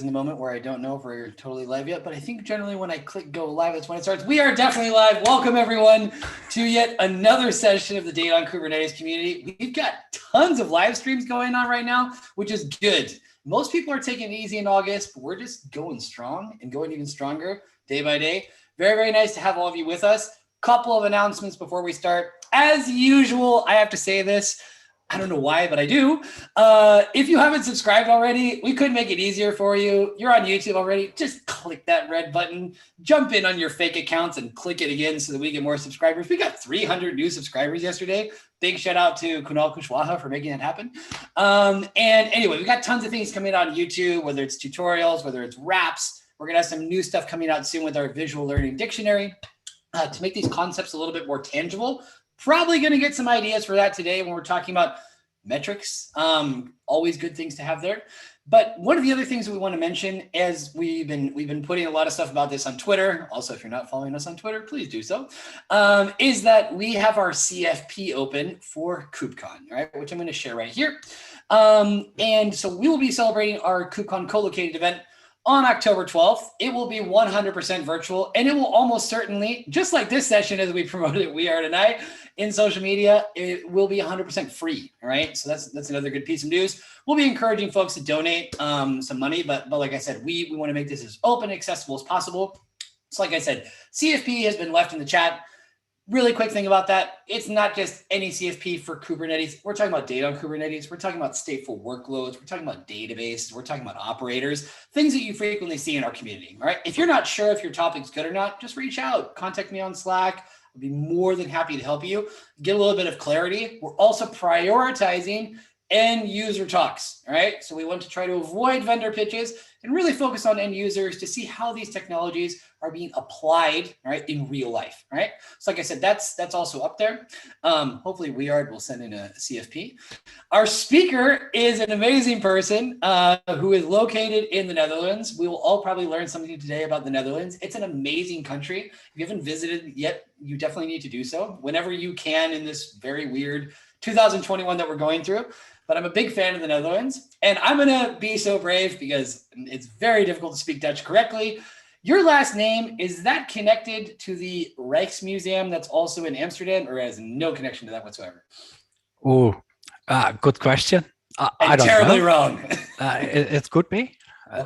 in the moment where I don't know if we're totally live yet, but I think generally when I click go live, that's when it starts. We are definitely live. Welcome everyone to yet another session of the Data on Kubernetes community. We've got tons of live streams going on right now, which is good. Most people are taking it easy in August, but we're just going strong and going even stronger day by day. Very, very nice to have all of you with us. Couple of announcements before we start. As usual, I have to say this. I don't know why, but I do. If you haven't subscribed already, we could make it easier for you. You're on YouTube already. Just click that red button, jump in on your fake accounts and click it again so that we get more subscribers. We got 300 new subscribers yesterday. Big shout out to Kunal Kushwaha for making that happen. And anyway, we got tons of things coming out on YouTube, whether it's tutorials, whether it's raps. We're going to have some new stuff coming out soon with our visual learning dictionary to make these concepts a little bit more tangible. Probably going to get some ideas for that today when we're talking about metrics. Always good things to have there. But one of the other things that we want to mention, as we've been putting a lot of stuff about this on Twitter. Also, if you're not following us on Twitter, please do so. Is that we have our CFP open for KubeCon, right? Which I'm going to share right here. And so we will be celebrating our KubeCon co-located event on October 12th. It will be 100% virtual, and it will almost certainly, just like this session as we promoted it, we are tonight in social media, it will be 100% free. All right. So that's another good piece of news. We'll be encouraging folks to donate some money, but like I said, we want to make this as open and accessible as possible. So like I said, CFP has been left in the chat. Really quick thing about that, it's not just any CFP for Kubernetes. We're talking about data on Kubernetes. We're talking about stateful workloads. We're talking about databases. We're talking about operators, things that you frequently see in our community. All right. If you're not sure if your topic's good or not, just reach out. Contact me on Slack. I'll be more than happy to help you get a little bit of clarity. We're also prioritizing end user talks. All right. So we want to try to avoid vendor pitches and really focus on end users to see how these technologies are being applied, right, in real life, right? So like I said, that's also up there. Hopefully Wiard will send in a CFP. Our speaker is an amazing person who is located in the Netherlands. We will all probably learn something today about the Netherlands. It's an amazing country. If you haven't visited yet, you definitely need to do so whenever you can in this very weird 2021 that we're going through. But I'm a big fan of the Netherlands, and I'm going to be so brave because it's very difficult to speak Dutch correctly. Your last name, is that connected to the Rijksmuseum that's also in Amsterdam, or has no connection to that whatsoever? Oh, good question. I don't terribly know. Wrong. It could be.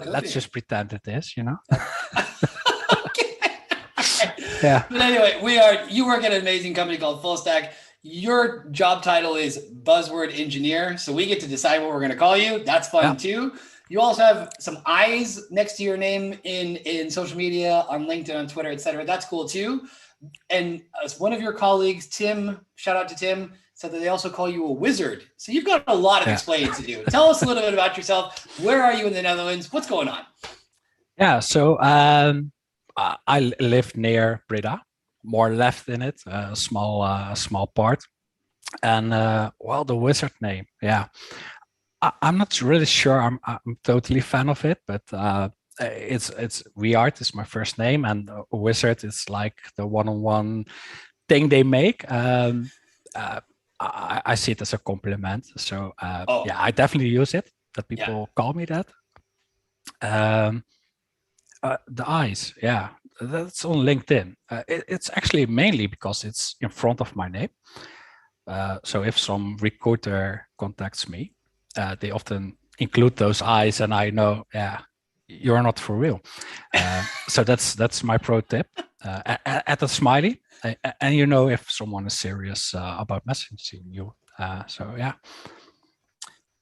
Let's just pretend it is, you know. Okay. Yeah. But anyway, you work at an amazing company called Fullstaq. Your job title is buzzword engineer, so we get to decide what we're going to call you. That's fun too. You also have some eyes next to your name in social media, on LinkedIn, on Twitter, etc. That's cool too. And as one of your colleagues, Tim, shout out to Tim, said that they also call you a wizard. So you've got a lot of explaining to do. Tell us a little bit about yourself. Where are you in the Netherlands? What's going on? Yeah, so I live near Breda. More left in it, a small part, and well, the wizard name, I'm not really sure. I'm totally fan of it, but it's Wiard is my first name, and wizard is like the one-on-one thing they make. I see it as a compliment, so yeah, I definitely use it. That people call me that. The eyes, that's on LinkedIn. It's actually mainly because it's in front of my name. So if some recruiter contacts me, they often include those eyes, and I know, you're not for real. So that's my pro tip. Add a smiley, and you know if someone is serious about messaging you. So yeah,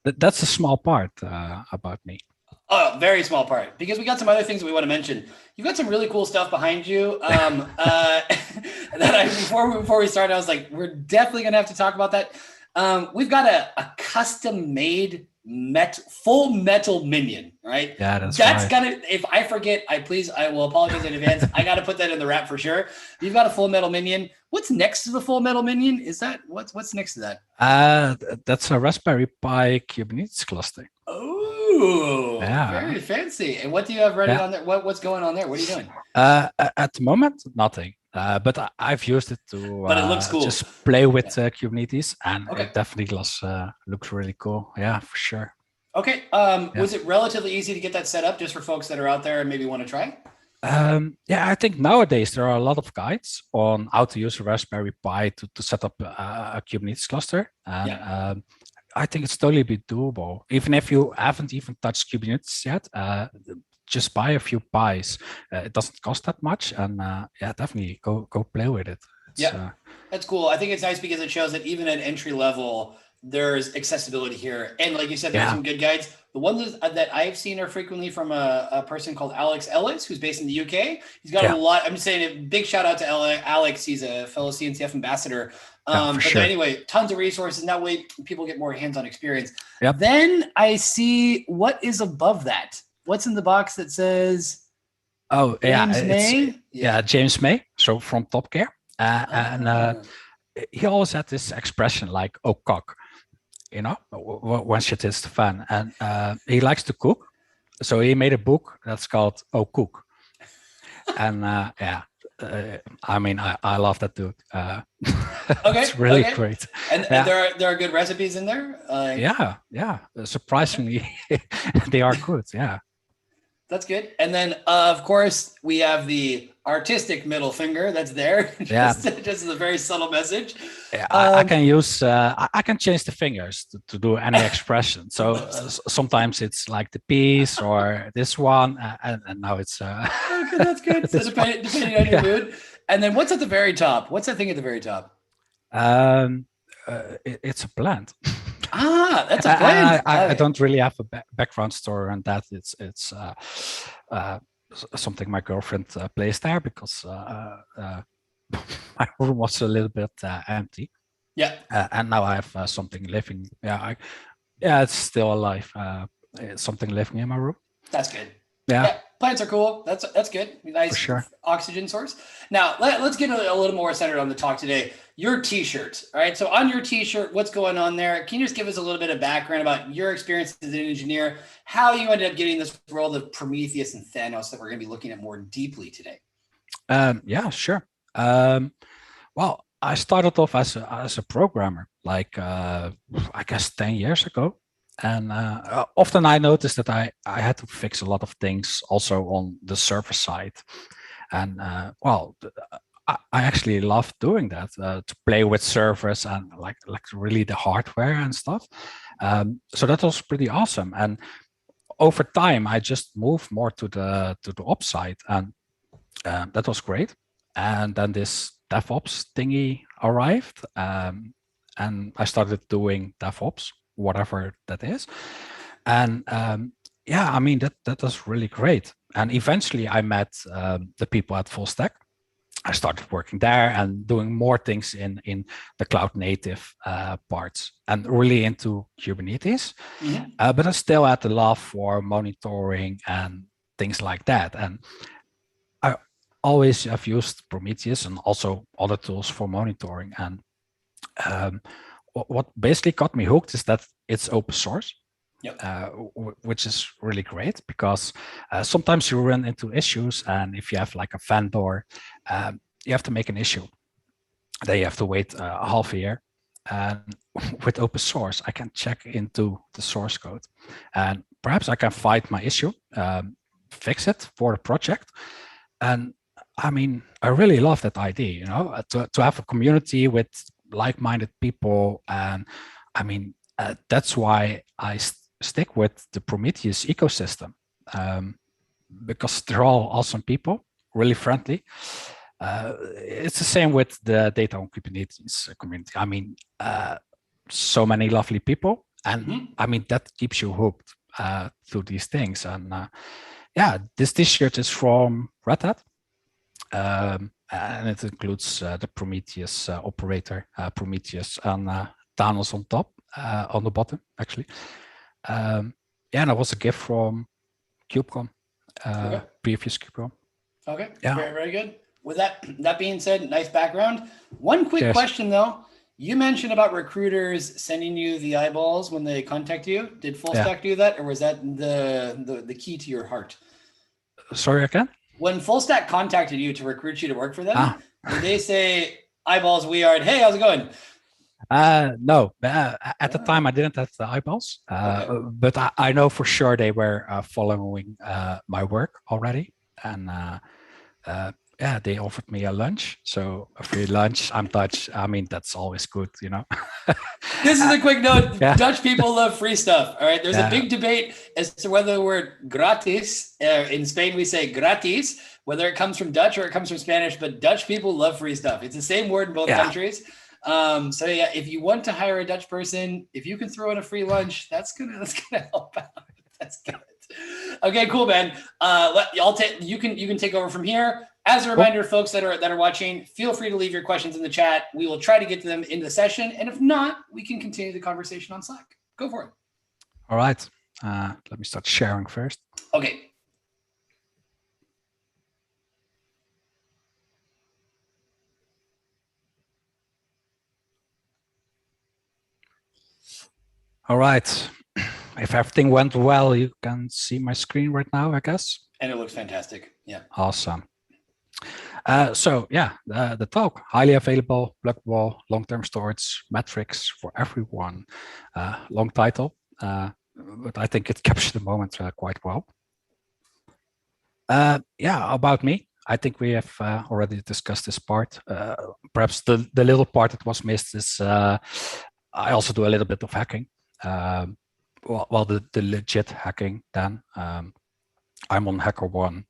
that's a small part about me. Oh, very small part, because we got some other things that we want to mention. You've got some really cool stuff behind you. Before we started, I was like, we're definitely going to have to talk about that. We've got a custom-made full metal minion, right? Yeah, that's right. Gotta. If I forget, I will apologize in advance. I got to put that in the wrap for sure. You've got a full metal minion. What's next to the full metal minion? Is that what's next to that? That's a Raspberry Pi Kubernetes cluster. Oh, very fancy. And what do you have running on there? What's going on there? What are you doing? At the moment, nothing. But I've used it to but it looks cool. Just play with Kubernetes, and it definitely looks really cool. Yeah, for sure. Okay. Was it relatively easy to get that set up just for folks that are out there and maybe want to try? Yeah, I think nowadays there are a lot of guides on how to use a Raspberry Pi to set up a Kubernetes cluster. And I think it's totally be doable. Even if you haven't even touched Kubernetes yet, just buy a few Pis. It doesn't cost that much. And yeah, definitely go play with it. That's cool. I think it's nice because it shows that even at entry level, there's accessibility here. And like you said, there's some good guides. The ones that I've seen are frequently from a person called Alex Ellis, who's based in the UK. He's got a lot. I'm saying a big shout out to Alex. He's a fellow CNCF ambassador. Anyway, tons of resources. And that way people get more hands-on experience. Then I see what is above that. What's in the box that says James May? James May. So from Top Gear. And he always had this expression like, oh, cock. You know, when shit hits the fan. And he likes to cook. So he made a book that's called Oh Cook. And I mean, I love that dude. It's really great. And there are good recipes in there? Surprisingly, they are good. Yeah. That's good. And then, of course, we have the artistic middle finger that's there. Just as a very subtle message. Yeah, I can use, I can change the fingers to do any expression. So sometimes it's like the piece or this one, and now it's. Okay, that's good. So depending on your mood. And then what's at the very top? What's that thing at the very top? It's a plant. That's a plant. I don't really have a background story on that. It's something my girlfriend placed there because my room was a little bit empty. Yeah. And now I have something living. It's still alive. Something living in my room. That's good. Yeah. Plants are cool. That's good. Nice oxygen source. Now let's get a little more centered on the talk today. Your t-shirt. All right. So on your t-shirt, what's going on there? Can you just give us a little bit of background about your experience as an engineer, how you ended up getting this world of Prometheus and Thanos that we're going to be looking at more deeply today? Yeah, sure. Well, I started off as a programmer, like I guess 10 years ago. And often I noticed that I had to fix a lot of things also on the server side. And I actually love doing that, to play with servers and like really the hardware and stuff. So that was pretty awesome. And over time, I just moved more to the ops side, and that was great. And then this DevOps thingy arrived, and I started doing DevOps, whatever that is. And I mean, that was really great. And eventually I met the people at Fullstaq. I started working there and doing more things in the cloud native parts and really into Kubernetes. But I still had the love for monitoring and things like that. And I always have used Prometheus and also other tools for monitoring. And what basically got me hooked is that it's open source. Which is really great because sometimes you run into issues, and if you have like a vendor, you have to make an issue. Then you have to wait a half a year. And with open source, I can check into the source code, and perhaps I can find my issue, fix it for the project. And I mean, I really love that idea, to have a community with like-minded people. And I mean, that's why I stick with the Prometheus ecosystem, because they're all awesome people, really friendly. It's the same with the data on Kubernetes community. I mean, so many lovely people, and I mean that keeps you hooked to these things. And this T-shirt is from Red Hat, and it includes the Prometheus operator, Prometheus, and Thanos on top, on the bottom actually. And that was a gift from KubeCon, previous KubeCon. Okay, very, very good. With that being said, nice background. One quick question though. You mentioned about recruiters sending you the eyeballs when they contact you. Did Fullstaq do that, or was that the key to your heart? Sorry, again? When Fullstaq contacted you to recruit you to work for them, did they say eyeballs Wiard, hey, how's it going? No, at the time I didn't have the eyeballs, but I know for sure they were following my work already, and yeah, they offered me a lunch, so a free lunch. I'm Dutch. I mean, that's always good, you know. This is a quick note. Yeah. Dutch people love free stuff. All right. There's a big debate as to whether the word gratis, in Spain we say gratis, whether it comes from Dutch or it comes from Spanish, but Dutch people love free stuff. It's the same word in both countries. So yeah, if you want to hire a Dutch person, if you can throw in a free lunch, that's gonna help out. That's good. Okay, cool, man. You can take over from here. As a reminder, folks that are watching, feel free to leave your questions in the chat. We will try to get to them in the session, and if not, we can continue the conversation on Slack. Go for it. All right. Let me start sharing first. Okay. All right. If everything went well, you can see my screen right now, I guess. And it looks fantastic. Yeah. Awesome. So yeah, the talk, highly available, pluggable, long-term storage, metrics for everyone. Long title, but I think it captures the moment quite well. Yeah, about me. I think we have already discussed this part. Perhaps the little part that was missed is I also do a little bit of hacking. Well, the legit hacking then. I'm on HackerOne.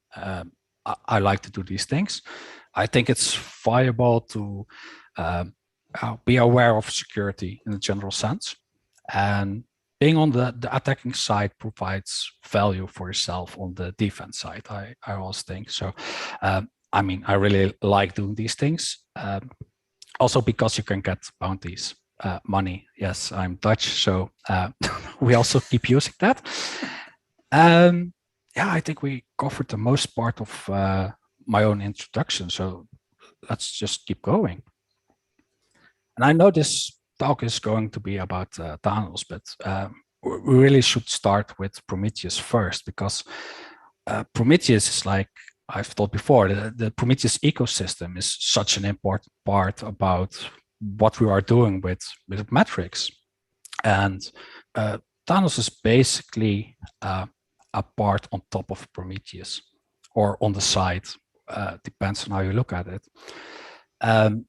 I like to do these things. I think it's viable to be aware of security in a general sense. And being on the attacking side provides value for yourself on the defense side, I always think. So, I mean, I really like doing these things. Also because you can get bounties, money. Yes, I'm Dutch, so we also keep using that. Yeah, I think we covered the most part of my own introduction, so let's just keep going. And I know this talk is going to be about Thanos, but we really should start with Prometheus first, because Prometheus is, like I've told before, the Prometheus ecosystem is such an important part about what we are doing with metrics. And Thanos is basically a part on top of Prometheus, or on the side, depends on how you look at it. And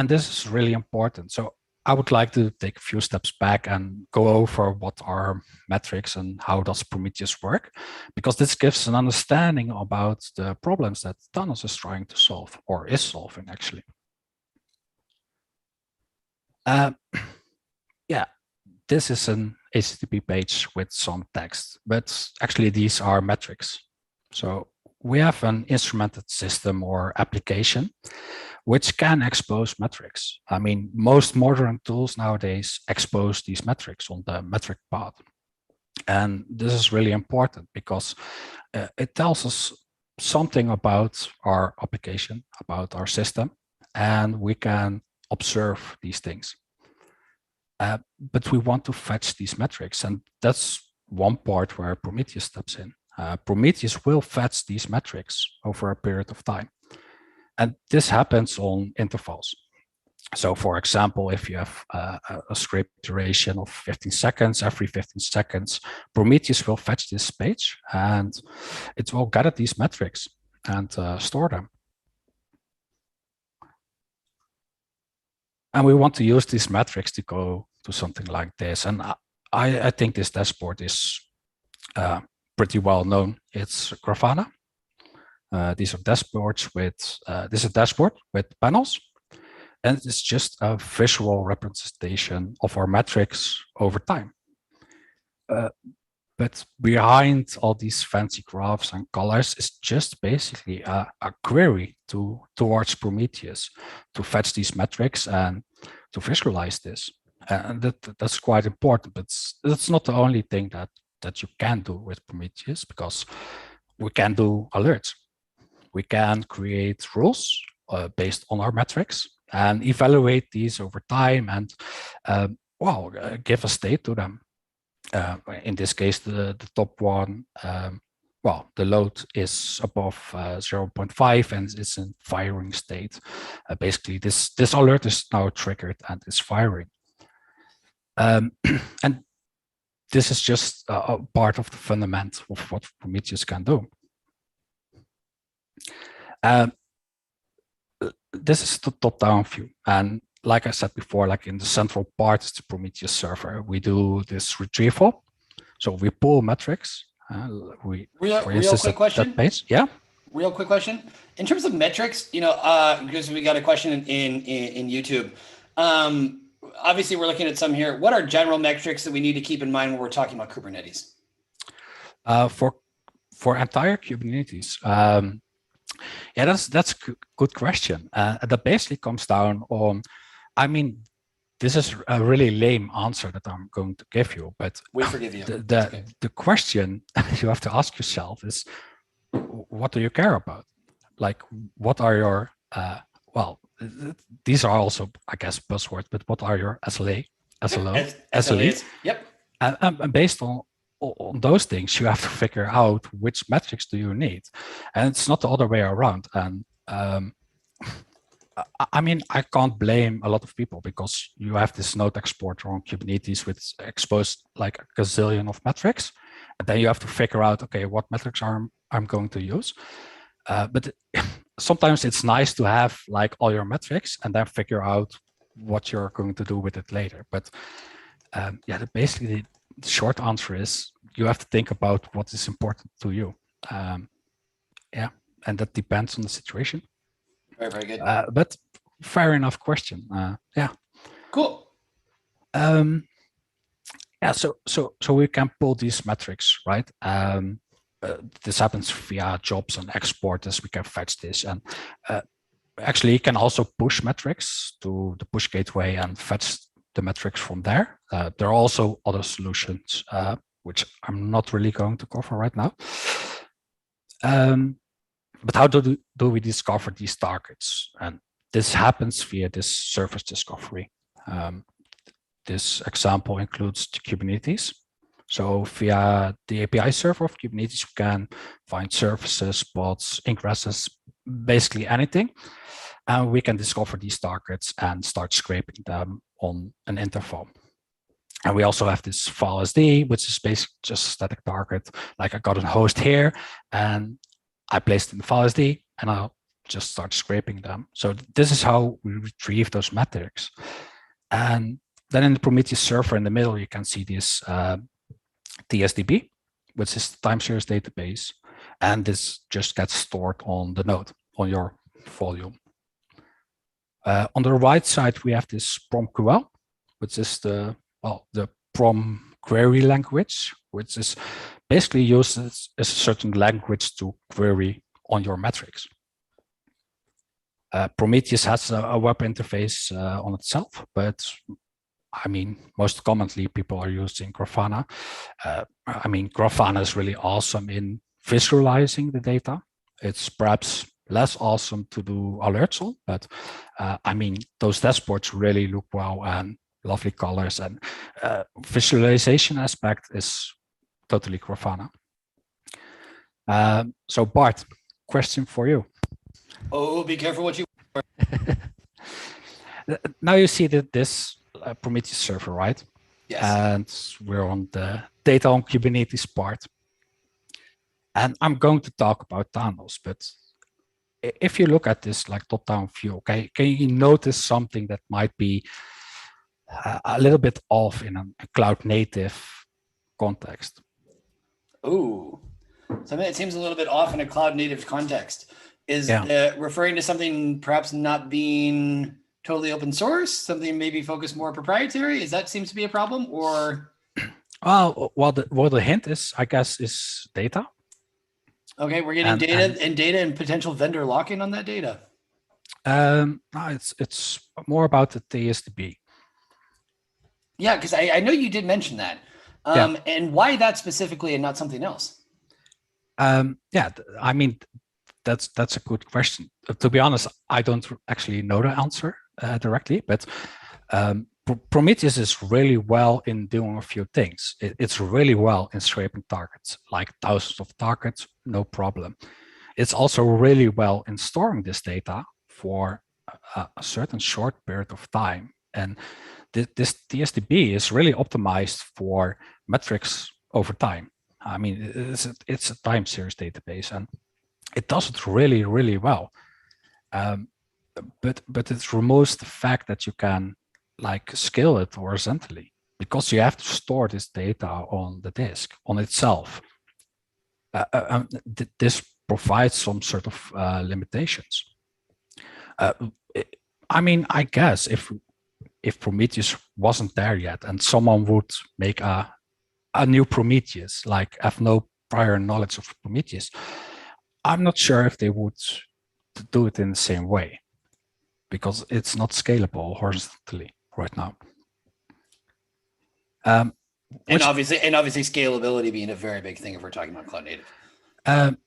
this is really important. So I would like to take a few steps back and go over what are metrics and how does Prometheus work, because this gives an understanding about the problems that Thanos is trying to solve, or is solving actually. Yeah, this is an HTTP page with some text, but actually these are metrics. So we have an instrumented system or application which can expose metrics. I mean, most modern tools nowadays expose these metrics on the metric path. And this is really important because it tells us something about our application, about our system, and we can observe these things. But we want to fetch these metrics, and that's one part where Prometheus steps in. Prometheus will fetch these metrics over a period of time. And this happens on intervals. So for example, if you have a script duration of 15 seconds, every 15 seconds, Prometheus will fetch this page and it will gather these metrics and store them. And we want to use these metrics to go to something like this. And I think this dashboard is pretty well known. It's Grafana. These are dashboards with, this is a dashboard with panels, and it's just a visual representation of our metrics over time. But behind all these fancy graphs and colors is just basically a query towards Prometheus to fetch these metrics and to visualize this. And that's quite important, but that's not the only thing that you can do with Prometheus, because we can do alerts. We can create rules based on our metrics and evaluate these over time and give a state to them. In this case, the top one well, the load is above 0.5 and it's in firing state. Basically, this alert is now triggered and is firing. And this is just a part of the fundament of what Prometheus can do. This is the top-down view. And like I said before, like in the central part is the Prometheus server. We do this retrieval. So we pull metrics. Real quick question. Yeah. Real quick question. In terms of metrics, because we got a question in YouTube. Obviously, we're looking at some here. What are general metrics that we need to keep in mind when we're talking about Kubernetes? For entire Kubernetes, yeah, that's a good question. That basically comes down on, I mean, this is a really lame answer that I'm going to give you, but we forgive you. The question you have to ask yourself is, what do you care about? Like, what are your, well, these are also, I guess, buzzwords, but what are your SLAs? Yep. And based on those things, you have to figure out which metrics do you need. And it's not the other way around. And I mean, I can't blame a lot of people because you have this node exporter on Kubernetes with exposed like a gazillion of metrics. And then you have to figure out, okay, what metrics I'm going to use. But sometimes it's nice to have like all your metrics and then figure out what you're going to do with it later. But yeah, basically the short answer is you have to think about what is important to you. Yeah, and that depends on the situation. Very good. But fair enough question. Yeah. Cool. Yeah. So we can pull these metrics, right? This happens via jobs and exporters. We can fetch this, and actually, you can also push metrics to the push gateway and fetch the metrics from there. There are also other solutions, which I'm not really going to cover right now. But how do we discover these targets? And this happens via this service discovery. This example includes the Kubernetes. So via the API server of Kubernetes, we can find services, pods, ingresses, basically anything. And we can discover these targets and start scraping them on an interval. And we also have this file SD, which is basically just a static target. Like I got a host here and I placed in the file SD and I'll just start scraping them. So this is how we retrieve those metrics. And then in the Prometheus server in the middle, you can see this TSDB, which is the time series database. And this just gets stored on the node, on your volume. On the right side, we have this PromQL, which is the Prom query language, which is basically used as a certain language to query on your metrics. Prometheus has a web interface on itself, but I mean, most commonly people are using Grafana. I mean, Grafana is really awesome in visualizing the data. It's perhaps less awesome to do alerts on, but I mean, those dashboards really look well and lovely colors, and visualization aspect is totally Grafana. So Bart, question for you. Oh, be careful what you. Now you see that this Prometheus server, right? Yes. And we're on the data on Kubernetes part. And I'm going to talk about Thanos, but if you look at this like top-down view, okay, can you notice something that might be a little bit off in a cloud-native context? Oh, something that seems a little bit off in a cloud-native context. Is referring to something perhaps not being totally open source, something maybe focused more proprietary? Is that seems to be a problem, or? Well, the hint is, I guess, is data. Okay, we're getting data and potential vendor lock-in on that data. No, it's more about the TSDB. Yeah, because I know you did mention that. And why that specifically and not something else? Yeah, I mean, that's a good question. To be honest, I don't actually know the answer directly, but Prometheus is really well in doing a few things. It's really well in scraping targets, like thousands of targets, no problem. It's also really well in storing this data for a certain short period of time. And this TSDB is really optimized for metrics over time. I mean, it's a time series database, and it does it really, really well. But it removes the fact that you can like scale it horizontally, because you have to store this data on the disk on itself. This provides some sort of limitations. I mean, I guess if Prometheus wasn't there yet and someone would make a new Prometheus, like have no prior knowledge of Prometheus, I'm not sure if they would do it in the same way, because it's not scalable horizontally right now. And obviously scalability being a very big thing if we're talking about cloud native.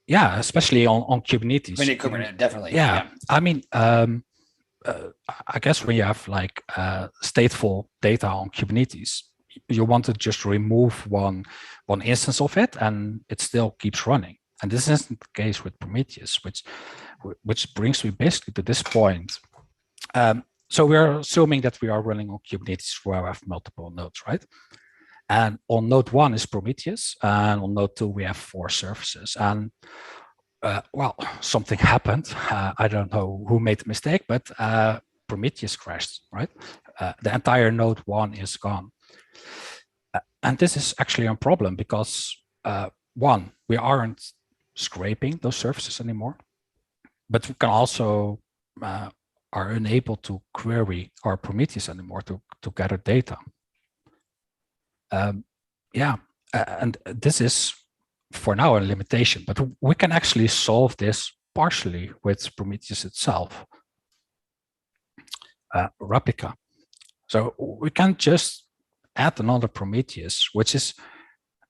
Yeah, especially on Kubernetes. Kubernetes, definitely. Yeah. I mean, I guess when you have like stateful data on Kubernetes, you want to just remove one instance of it, and it still keeps running. And this isn't the case with Prometheus, which brings me basically to this point. So we're assuming that we are running on Kubernetes where we have multiple nodes, right? And on node 1 is Prometheus, and on node 2 we have 4 services. And well, something happened. I don't know who made the mistake, but Prometheus crashed, right? The entire node 1 is gone. And this is actually a problem because one, we aren't scraping those services anymore, but we can also are unable to query our Prometheus anymore to gather data. Yeah, and this is for now a limitation, but we can actually solve this partially with Prometheus itself. Replica. So we can just add another Prometheus, which is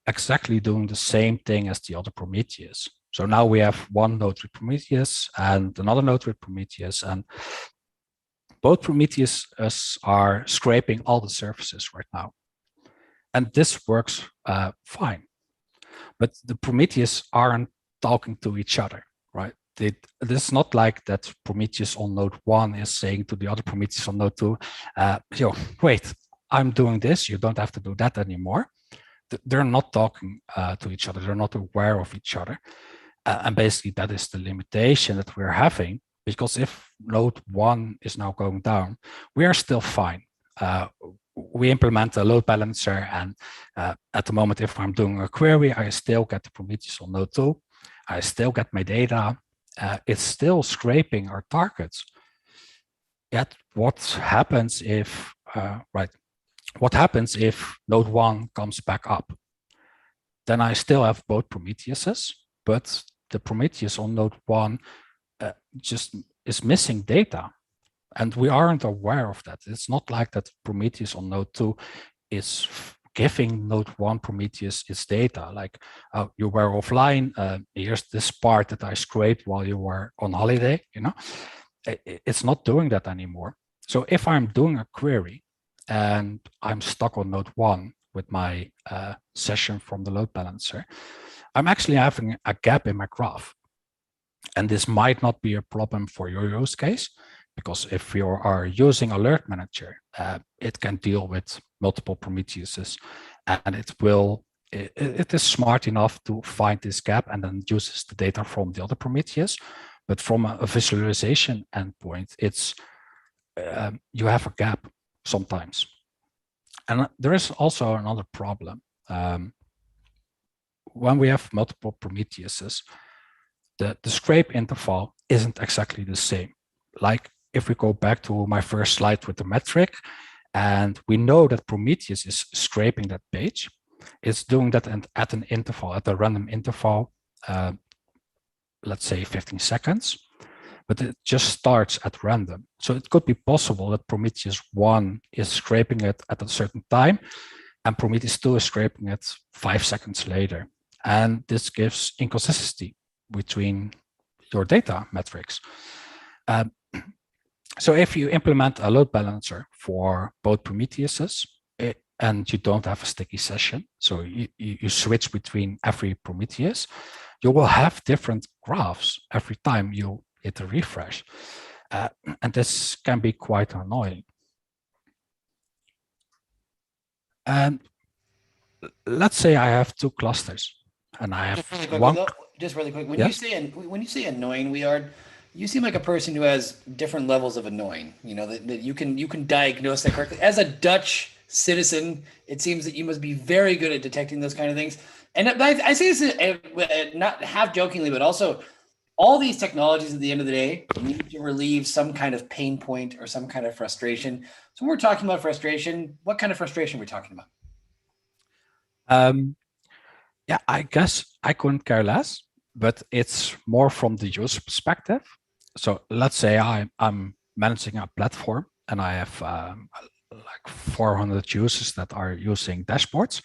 exactly doing the same thing as the other Prometheus. So now we have one node with Prometheus and another node with Prometheus, and both Prometheus are scraping all the surfaces right now. And this works fine. But the Prometheus aren't talking to each other, right? It's not like that Prometheus on node 1 is saying to the other Prometheus on node 2, wait, I'm doing this, you don't have to do that anymore. They're not talking to each other. They're not aware of each other. And basically that is the limitation that we're having, because if node 1 is now going down, we are still fine. We implement a load balancer, and at the moment, if I'm doing a query, I still get the Prometheus on node 2. I still get my data. It's still scraping our targets. Yet what happens if, what happens if node 1 comes back up? Then I still have both Prometheuses, but the Prometheus on node 1 just is missing data. And we aren't aware of that. It's not like that Prometheus on node 2 is giving node 1 Prometheus its data. Like, you were offline, here's this part that I scraped while you were on holiday, you know? It's not doing that anymore. So if I'm doing a query and I'm stuck on node 1 with my session from the load balancer, I'm actually having a gap in my graph. And this might not be a problem for your use case, because if you are using Alert Manager, it can deal with multiple Prometheuses, and it is smart enough to find this gap and then uses the data from the other Prometheus. But from a visualization endpoint, it's you have a gap sometimes. And there is also another problem. When we have multiple Prometheuses, the scrape interval isn't exactly the same. Like if we go back to my first slide with the metric, and we know that Prometheus is scraping that page, it's doing that at an interval, at a random interval, let's say 15 seconds, but it just starts at random. So it could be possible that Prometheus 1 is scraping it at a certain time, and Prometheus 2 is scraping it 5 seconds later. And this gives inconsistency between your data metrics. So if you implement a load balancer for both Prometheuses and you don't have a sticky session, so you switch between every Prometheus, you will have different graphs every time you hit a refresh. And this can be quite annoying. And let's say I have 2 clusters and I have just really quick. When Yes? you say annoying, Wiard, you seem like a person who has different levels of annoying. You know that you can diagnose that correctly. As a Dutch citizen, it seems that you must be very good at detecting those kind of things. And I say this not half jokingly, but also all these technologies at the end of the day need to relieve some kind of pain point or some kind of frustration. So when we're talking about frustration, what kind of frustration are we talking about? Yeah, I guess I couldn't care less, but it's more from the user perspective. So let's say I'm managing a platform and I have like 400 users that are using dashboards,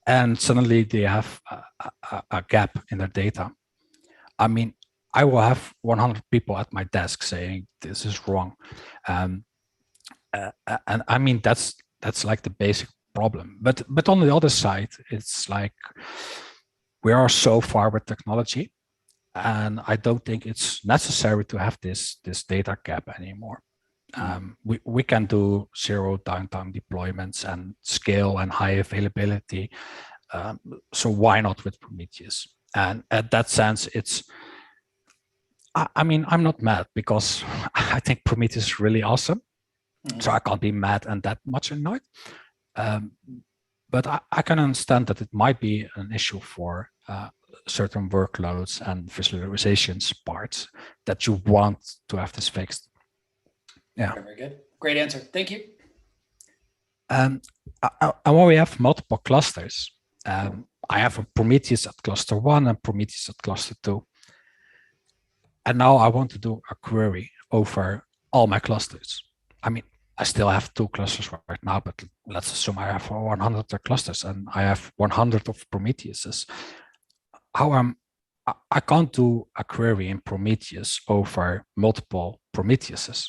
and suddenly they have a gap in their data. I mean, I will have 100 people at my desk saying this is wrong, and I mean that's like the basic problem. But on the other side, it's like we are so far with technology, and I don't think it's necessary to have this data gap anymore. We can do zero downtime deployments and scale and high availability. So why not with Prometheus? And at that sense, it's, I mean, I'm not mad because I think Prometheus is really awesome. So I can't be mad and that much annoyed. But I can understand that it might be an issue for certain workloads and visualizations parts that you want to have this fixed. Yeah. Very good. Great answer. Thank you. And when we have multiple clusters, I have a Prometheus at cluster 1 and Prometheus at cluster 2. And now I want to do a query over all my clusters. I mean, I still have 2 clusters right now, but let's assume I have 100 clusters and I have 100 of Prometheuses. I can't do a query in Prometheus over multiple Prometheuses.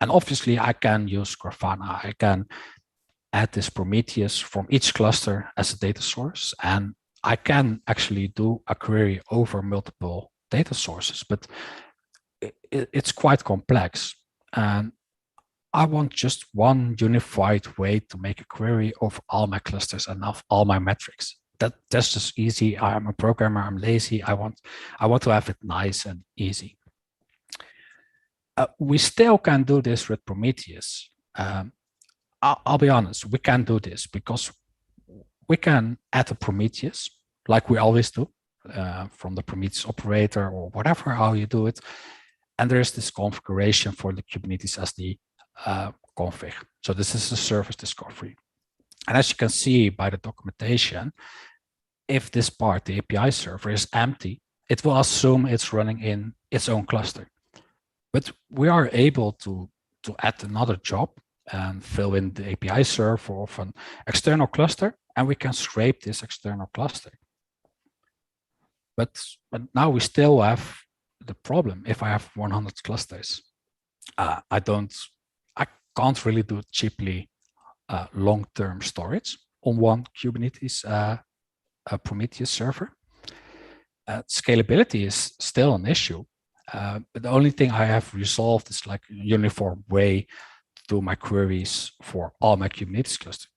And obviously I can use Grafana. I can add this Prometheus from each cluster as a data source. And I can actually do a query over multiple data sources, but it's quite complex. And I want just one unified way to make a query of all my clusters and of all my metrics. That's just easy. I'm a programmer, I'm lazy. I want to have it nice and easy. We still can do this with Prometheus. I'll be honest, we can do this because we can add a Prometheus like we always do from the Prometheus operator or whatever, how you do it. And there's this configuration for the Kubernetes SD config. So this is the service discovery. And as you can see by the documentation, if this part, the API server, is empty, it will assume it's running in its own cluster. But we are able to add another job and fill in the API server of an external cluster, and we can scrape this external cluster. But now we still have the problem. If I have 100 clusters, I can't really do cheaply long-term storage on one Kubernetes Prometheus server. Scalability is still an issue, but the only thing I have resolved is like a uniform way to do my queries for all my Kubernetes clusters.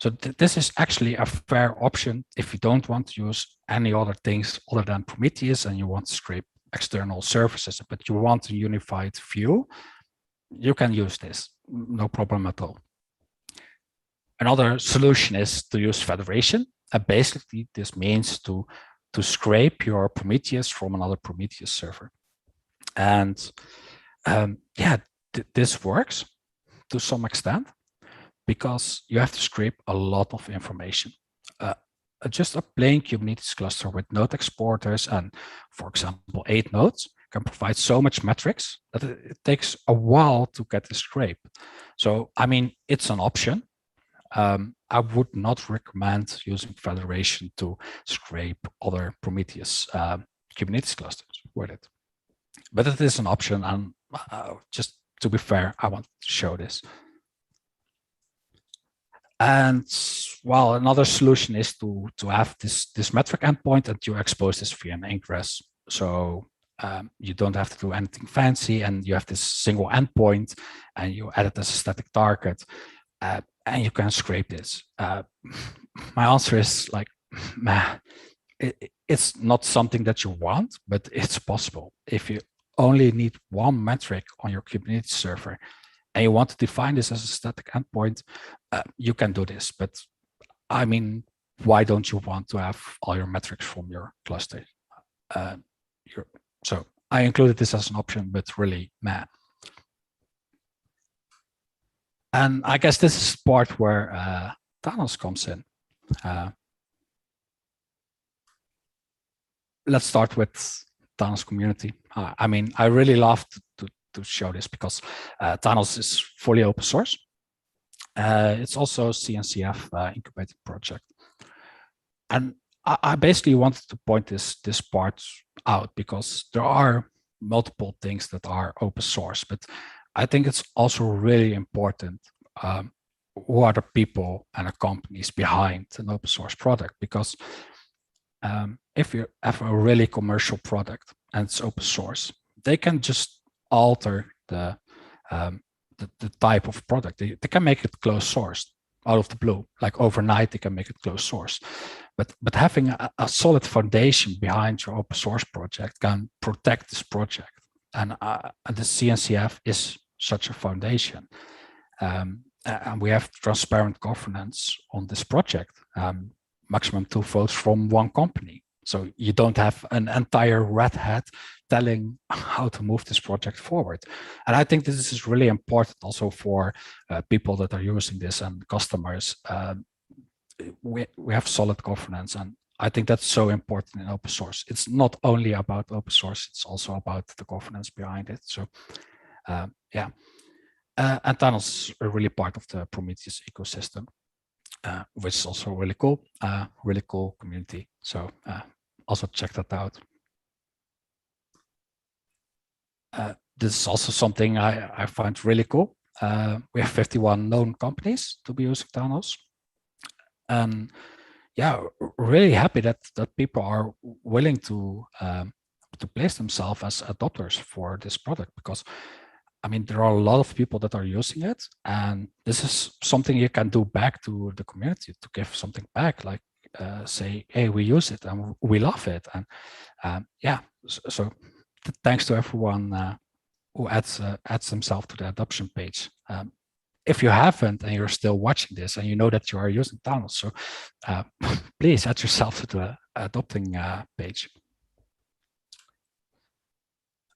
So this is actually a fair option if you don't want to use any other things other than Prometheus and you want to scrape external services, but you want a unified view, you can use this, no problem at all. Another solution is to use federation. And basically, this means to scrape your Prometheus from another Prometheus server. And yeah, this works to some extent because you have to scrape a lot of information. Just a plain Kubernetes cluster with node exporters and, for example, 8 nodes can provide so much metrics that it takes a while to get the scrape. So, I mean, it's an option. I would not recommend using federation to scrape other Prometheus Kubernetes clusters with it. But it is an option, and just to be fair, I want to show this. And well, another solution is to have this metric endpoint and you expose this via an Ingress. So you don't have to do anything fancy, and you have this single endpoint, and you add it as a static target, and you can scrape this. My answer is like, it's not something that you want, but it's possible. If you only need one metric on your Kubernetes server, and you want to define this as a static endpoint, you can do this. But I mean, why don't you want to have all your metrics from your cluster? So I included this as an option, but really, man. And I guess this is the part where Thanos comes in. Let's start with Thanos community. I mean, I really love to show this because Thanos is fully open source. It's also CNCF incubated project. And I basically wanted to point this part out because there are multiple things that are open source, but I think it's also really important who are the people and the companies behind an open source product, because if you have a really commercial product and it's open source, they can just alter the type of product. They can make it closed source out of the blue, like overnight they can make it closed source. But having a solid foundation behind your open source project can protect this project. And the CNCF is such a foundation. And we have transparent governance on this project. Maximum 2 votes from one company. So you don't have an entire red hat telling how to move this project forward. And I think this is really important also for people that are using this and customers. We have solid governance, and I think that's so important in open source. It's not only about open source, it's also about the governance behind it. So yeah, and Thanos is really part of the Prometheus ecosystem, which is also really cool community. So also check that out. This is also something I find really cool. We have 51 known companies to be using Thanos. And yeah, really happy that people are willing to place themselves as adopters for this product, because I mean, there are a lot of people that are using it, and this is something you can do back to the community to give something back, like say, hey, we use it and we love it. And yeah, so thanks to everyone who adds themselves to the adoption page. If you haven't and you're still watching this and you know that you are using Thanos, so please add yourself to the adopting page.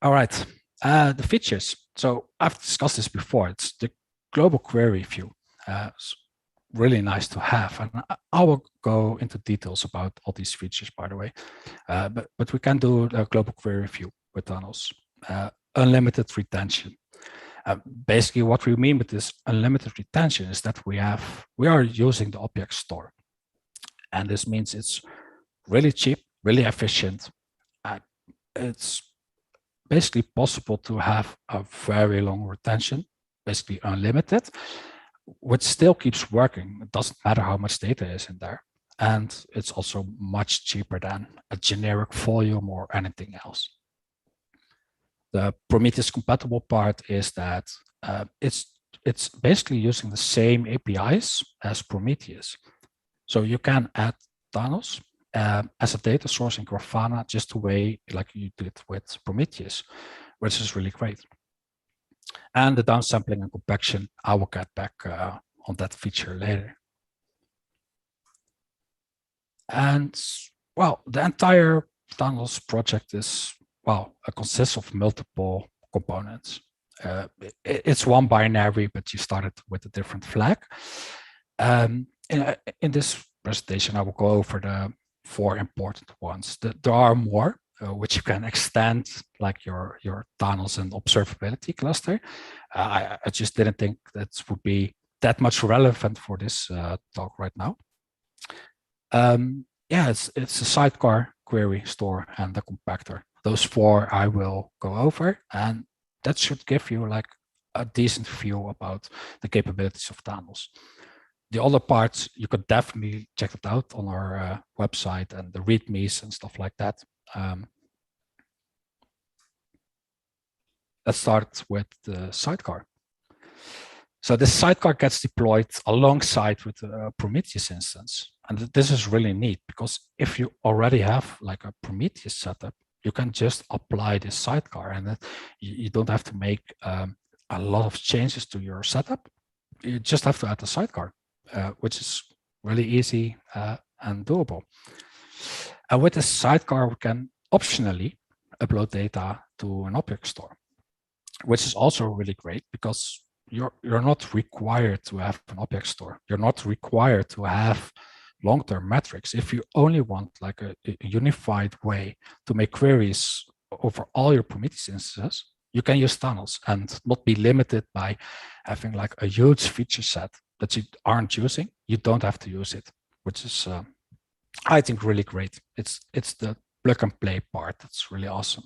All right, the features. So I've discussed this before. It's the global query view. It's really nice to have, and I will go into details about all these features, by the way. But we can do a global query view with Thanos. Unlimited retention. Basically, what we mean with this unlimited retention is that we are using the object store, and this means it's really cheap, really efficient. It's basically possible to have a very long retention, basically unlimited, which still keeps working. It doesn't matter how much data is in there, and it's also much cheaper than a generic volume or anything else. The Prometheus compatible part is that it's basically using the same APIs as Prometheus. So you can add Thanos as a data source in Grafana just the way like you did with Prometheus, which is really great. And the downsampling and compaction, I will get back on that feature later. And well, the entire Thanos project is, well, it consists of multiple components. It's one binary, but you started with a different flag. In this presentation, I will go over the 4 important ones. There are more, which you can extend, like your Thanos and observability cluster. I just didn't think that would be that much relevant for this talk right now. Yeah, it's a Sidecar, query, store, and the compactor. Those 4 I will go over, and that should give you like a decent view about the capabilities of Thanos. The other parts, you could definitely check it out on our website and the readmes and stuff like that. Let's start with the Sidecar. So this Sidecar gets deployed alongside with a Prometheus instance. And this is really neat because if you already have like a Prometheus setup, you can just apply this Sidecar, and you don't have to make a lot of changes to your setup. You just have to add the Sidecar, which is really easy and doable. And with the Sidecar, we can optionally upload data to an object store, which is also really great because you're not required to have an object store. You're not required to have long-term metrics. If you only want like a unified way to make queries over all your Prometheus instances, you can use Thanos and not be limited by having like a huge feature set that you aren't using. You don't have to use it, which is, I think, really great. It's the plug and play part that's really awesome.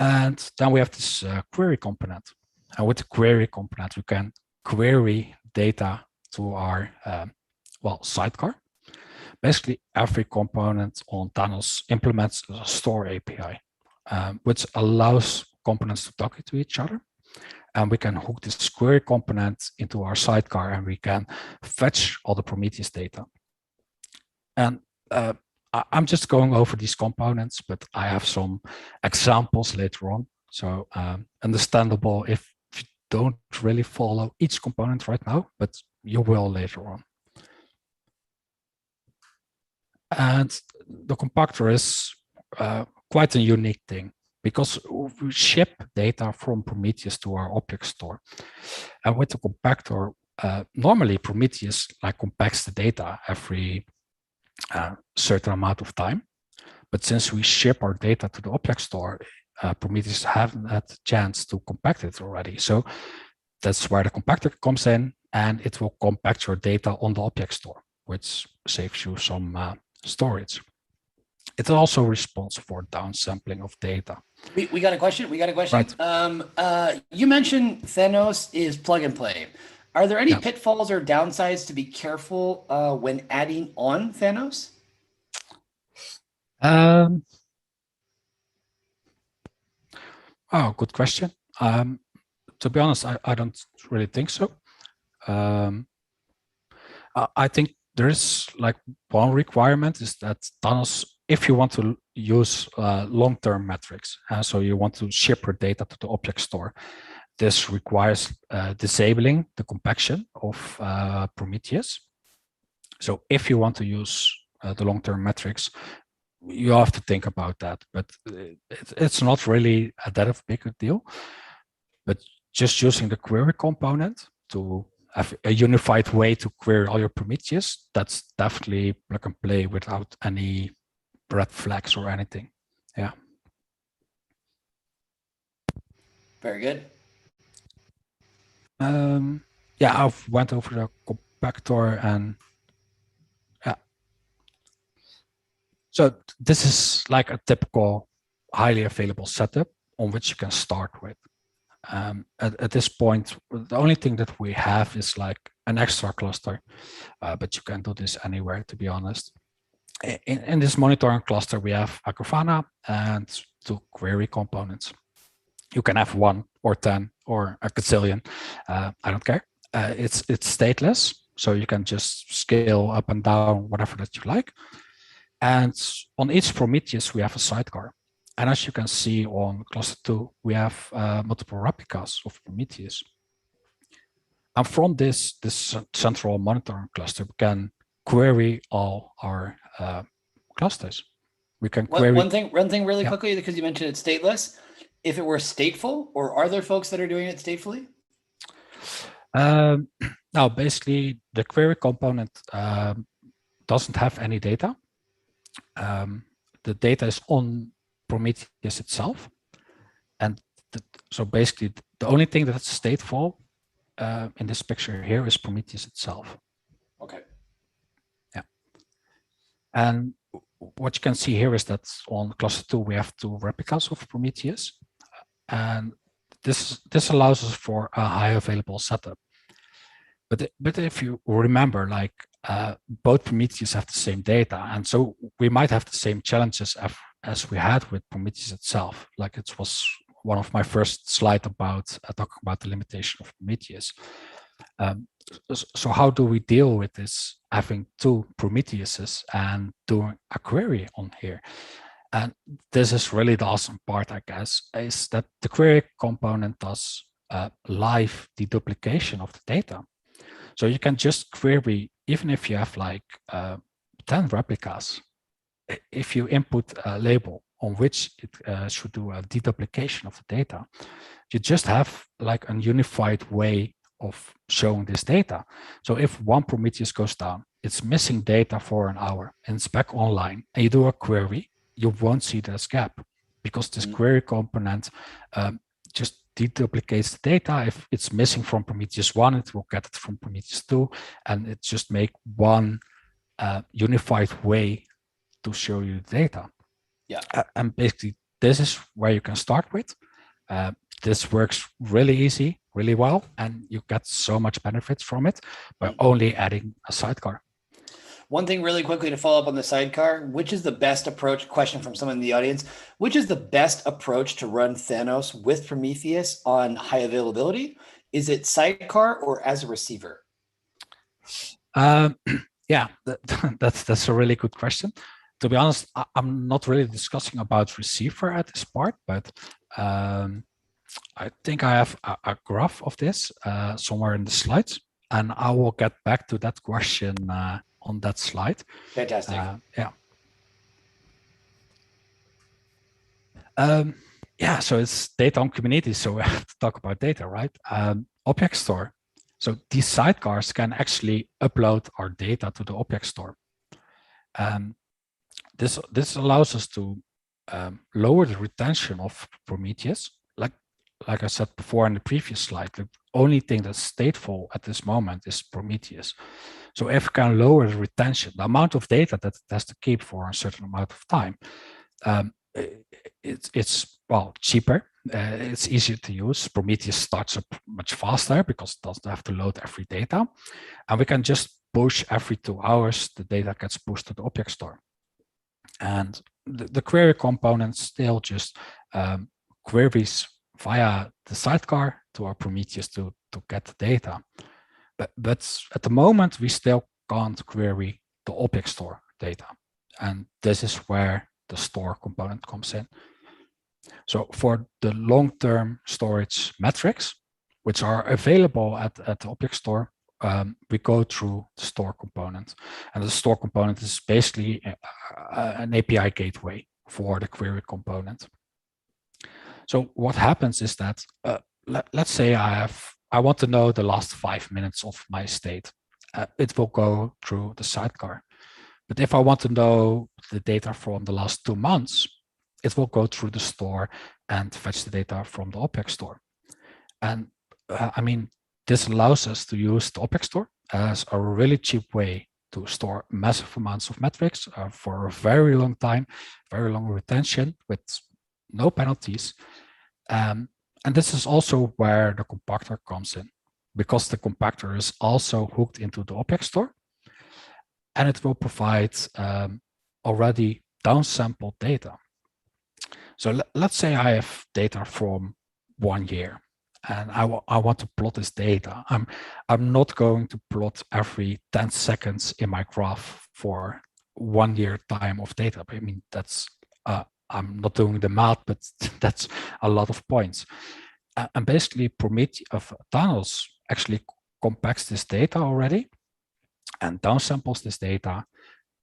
And then we have this query component. And with the query component, we can query data to our Sidecar. Basically, every component on Thanos implements a store API, which allows components to talk to each other. And we can hook this query component into our Sidecar, and we can fetch all the Prometheus data. And I'm just going over these components, but I have some examples later on. So understandable if you don't really follow each component right now, but you will later on. And the compactor is quite a unique thing because we ship data from Prometheus to our object store. And with the compactor, normally Prometheus like compacts the data every certain amount of time. But since we ship our data to the object store, Prometheus haven't had the chance to compact it already. So that's where the compactor comes in, and it will compact your data on the object store, which saves you some storage. It's also responsible for downsampling of data. We got a question. Right. You mentioned Thanos is plug and play. Are there any pitfalls or downsides to be careful when adding on Thanos? Oh, good question. To be honest, I don't really think so. I think there is like one requirement is that Thanos, if you want to use long-term metrics, so you want to ship your data to the object store, this requires disabling the compaction of Prometheus. So if you want to use the long-term metrics, you have to think about that, but it's not really that big a deal. But just using the query component to have a unified way to query all your Prometheus, that's definitely plug and play without any red flags or anything. Yeah. Very good. Yeah, I've went over the compactor and so this is like a typical highly available setup on which you can start with. At this point, the only thing that we have is like an extra cluster, but you can do this anywhere, to be honest. In this monitoring cluster, we have a Grafana and 2 query components. You can have 1 or 10 or a gazillion. I don't care. It's stateless, so you can just scale up and down whatever that you like. And on each Prometheus, we have a Sidecar. And as you can see on cluster 2, we have multiple replicas of Prometheus. And from this central monitoring cluster, we can query all our clusters. We can query. One thing really quickly, because you mentioned it's stateless. If it were stateful, or are there folks that are doing it statefully? Now, basically, the query component doesn't have any data. The data is on Prometheus itself. And so basically, the only thing that's stateful in this picture here is Prometheus itself. Okay. Yeah. And what you can see here is that on cluster 2, we have 2 replicas of Prometheus. And this allows us for a high available setup. But if you remember, like both Prometheus have the same data, and so we might have the same challenges as we had with Prometheus itself. Like it was one of my first slides about talking about the limitation of Prometheus. So how do we deal with this, having 2 Prometheuses and doing a query on here? And this is really the awesome part, I guess, is that the query component does live deduplication of the data. So you can just query, even if you have like 10 replicas, if you input a label on which it should do a deduplication of the data, you just have like a unified way of showing this data. So if one Prometheus goes down, it's missing data for an hour and it's back online, and you do a query, you won't see this gap because this query component just deduplicates the data. If it's missing from Prometheus 1, it will get it from Prometheus 2, and it just make one unified way to show you the data. Yeah. And basically, this is where you can start with. This works really easy, really well, and you get so much benefits from it by only adding a sidecar. One thing really quickly to follow up on the sidecar, which is the best approach, question from someone in the audience, which is the best approach to run Thanos with Prometheus on high availability? Is it sidecar or as a receiver? Yeah, that's a really good question. To be honest, I'm not really discussing about receiver at this part, but I think I have a graph of this somewhere in the slides, and I will get back to that question on that slide. Fantastic. Yeah. Yeah, so it's data on Kubernetes, so we have to talk about data, right? Object store. So these sidecars can actually upload our data to the object store. This allows us to lower the retention of Prometheus. Like I said before in the previous slide, the only thing that's stateful at this moment is Prometheus. So if we can lower the retention, the amount of data that it has to keep for a certain amount of time, it's well cheaper. It's easier to use. Prometheus starts up much faster because it doesn't have to load every data, and we can just push every 2 hours. The data gets pushed to the object store, and the query component still just queries via the sidecar to our Prometheus to get the data. But at the moment, we still can't query the object store data. And this is where the store component comes in. So for the long-term storage metrics, which are available at the object store, we go through the store component. And the store component is basically an API gateway for the query component. So what happens is that, let's say I want to know the last 5 minutes of my state. It will go through the sidecar. But if I want to know the data from the last 2 months, it will go through the store and fetch the data from the object store. And I mean, this allows us to use the object store as a really cheap way to store massive amounts of metrics for a very long time, very long retention with no penalties. And this is also where the compactor comes in, because the compactor is also hooked into the object store, and it will provide already downsampled data. So let's say I have data from 1 year, and I want to plot this data. I'm not going to plot every 10 seconds in my graph for 1 year time of data. I mean, that's I'm not doing the math, but that's a lot of points. And basically, Thanos actually compacts this data already and downsamples this data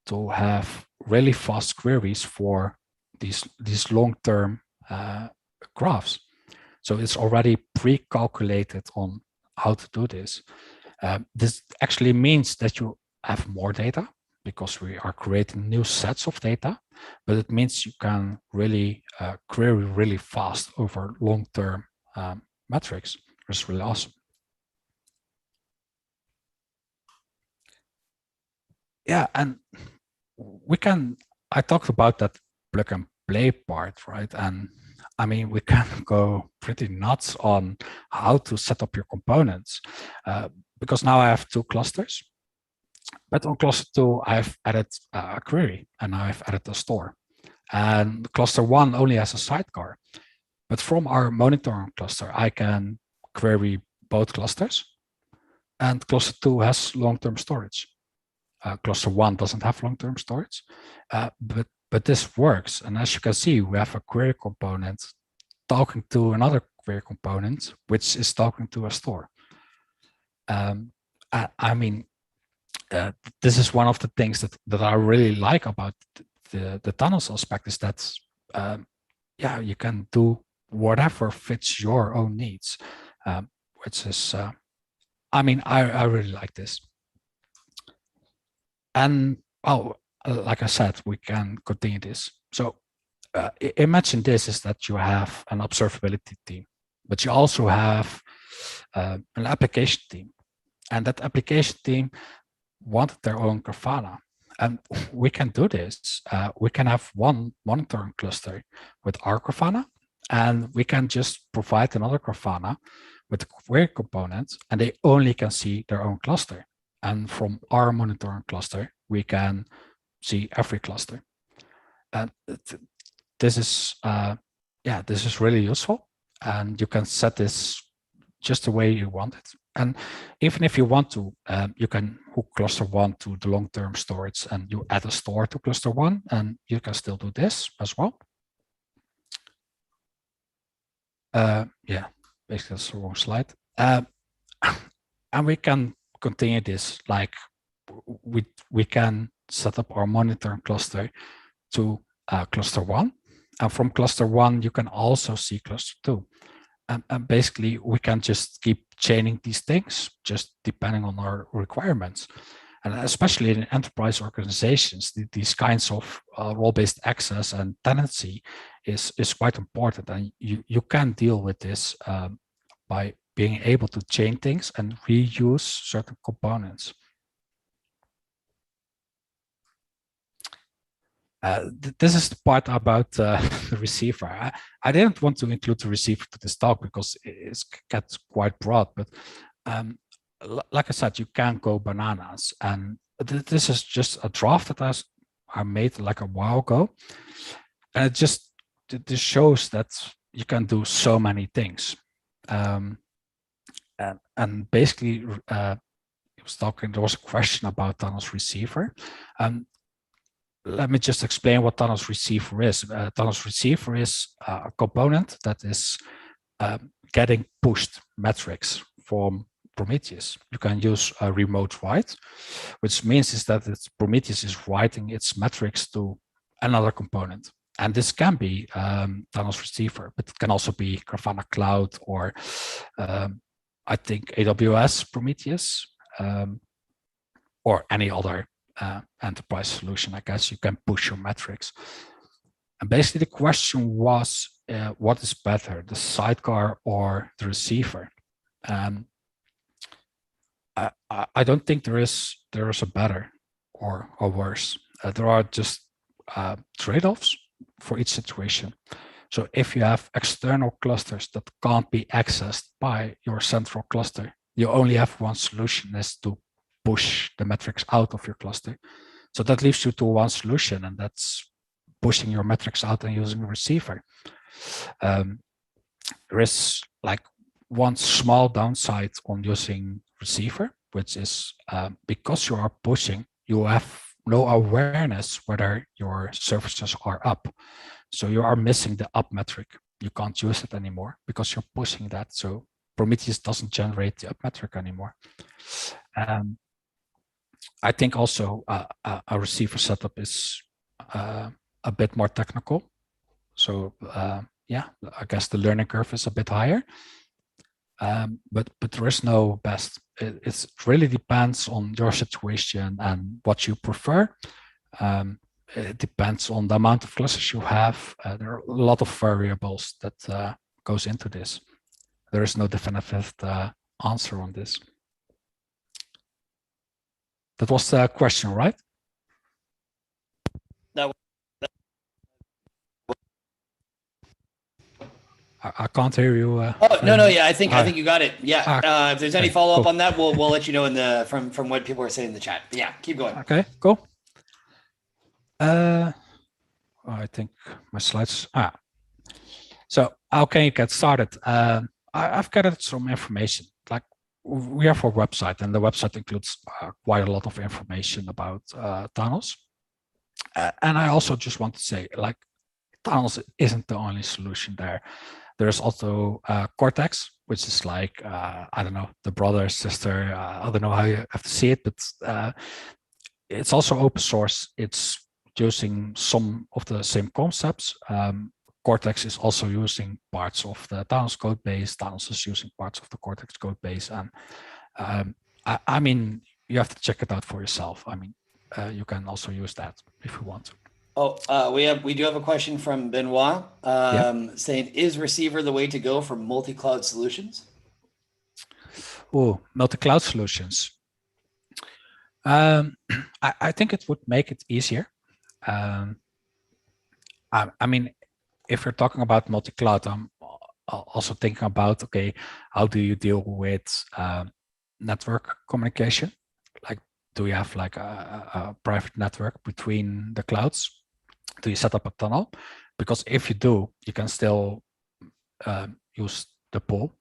to have really fast queries for these long-term graphs. So it's already pre-calculated on how to do this. This actually means that you have more data because we are creating new sets of data, but it means you can really query really fast over long-term metrics, which is really awesome. Yeah, and we can I talked about that plug and play part, right? And I mean, we can go pretty nuts on how to set up your components because now I have 2 clusters. But on cluster 2, I've added a query and I've added a store. And cluster 1 only has a sidecar. But from our monitoring cluster, I can query both clusters. And cluster 2 has long-term storage. Cluster 1 doesn't have long-term storage, but this works. And as you can see, we have a query component talking to another query component, which is talking to a store. I mean, this is one of the things that I really like about the Thanos aspect is that, yeah, you can do whatever fits your own needs, which is, I mean, I really like this. And, oh, like I said, we can continue this. So imagine this is that you have an observability team, but you also have an application team. And that application team wanted their own Grafana. And we can do this. We can have one monitoring cluster with our Grafana, and we can just provide another Grafana with the query components, and they only can see their own cluster. And from our monitoring cluster, we can see every cluster. And this is, yeah, this is really useful. And you can set this just the way you want it. And even if you want to, you can hook cluster 1 to the long-term storage and you add a store to cluster 1, and you can still do this as well. Yeah, basically that's the wrong slide. And we can continue this, like we can set up our monitoring cluster to cluster 1. And from cluster 1, you can also see cluster 2. And basically, we can just keep chaining these things, just depending on our requirements. And especially in enterprise organizations, these kinds of role-based access and tenancy is quite important. And you can deal with this by being able to chain things and reuse certain components. This is the part about the receiver. I didn't want to include the receiver to this talk because it gets quite broad, but like I said, you can go bananas. And this is just a draft that I made like a while ago. And this shows that you can do so many things. And basically, there was a question about Thanos receiver. Let me just explain what Thanos receiver is. Thanos receiver is a component that is getting pushed metrics from Prometheus. You can use a remote write, which means is that Prometheus is writing its metrics to another component. And this can be Thanos receiver, but it can also be Grafana Cloud or I think AWS Prometheus or any other enterprise solution. I guess you can push your metrics. And basically the question was, what is better, the sidecar or the receiver? I don't think there is a better or worse. There are just trade-offs for each situation. So if you have external clusters that can't be accessed by your central cluster, you only have one solution, is to push the metrics out of your cluster. So that leaves you to one solution, and that's pushing your metrics out and using a receiver. There is like one small downside on using receiver, which is because you are pushing, you have no awareness whether your services are up. So you are missing the up metric. You can't use it anymore because you're pushing that. So Prometheus doesn't generate the up metric anymore. I think also a receiver setup is a bit more technical. So yeah, I guess the learning curve is a bit higher. But there is no best. It really depends on your situation and what you prefer. It depends on the amount of clusters you have. There are a lot of variables that goes into this. There is no definitive answer on this. That was the question, right? can't hear you. Oh no, well. yeah, I think you got it. Yeah, if there's any Okay, follow up cool. on that, we'll let you know from what people are saying in the chat. But yeah, keep going. Okay, cool. I think my slides. So how can you get started? I've gathered some information. Like we have our website, and the website includes quite a lot of information about Thanos. And I also just want to say, like, Thanos isn't the only solution there. There's also Cortex, which is like, I don't know, the brother, sister, I don't know how you have to see it, but it's also open source. It's using some of the same concepts. Cortex is also using parts of the Thanos code base. Thanos is using parts of the Cortex code base. And I mean, you have to check it out for yourself. I mean, you can also use that if you want to. Oh, we do have a question from Benoit saying, is receiver the way to go for multi-cloud solutions? Oh, multi-cloud solutions. I think it would make it easier. I mean, if you're talking about multi-cloud, I'm also thinking about, okay, how do you deal with network communication? Like, do you have like a private network between the clouds? Do you set up a tunnel? Because if you do, you can still use the pull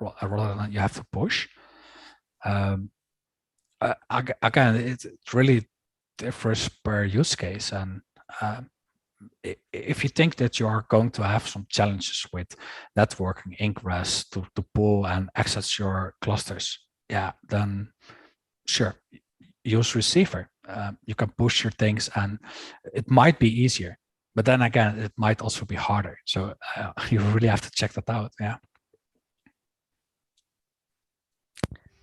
rather than you have to push. Again, it really differs per use case. And if you think that you are going to have some challenges with networking Ingress to pull and access your clusters, yeah, then sure, use receiver. You can push your things and it might be easier, but then again, it might also be harder. So you really have to check that out. Yeah.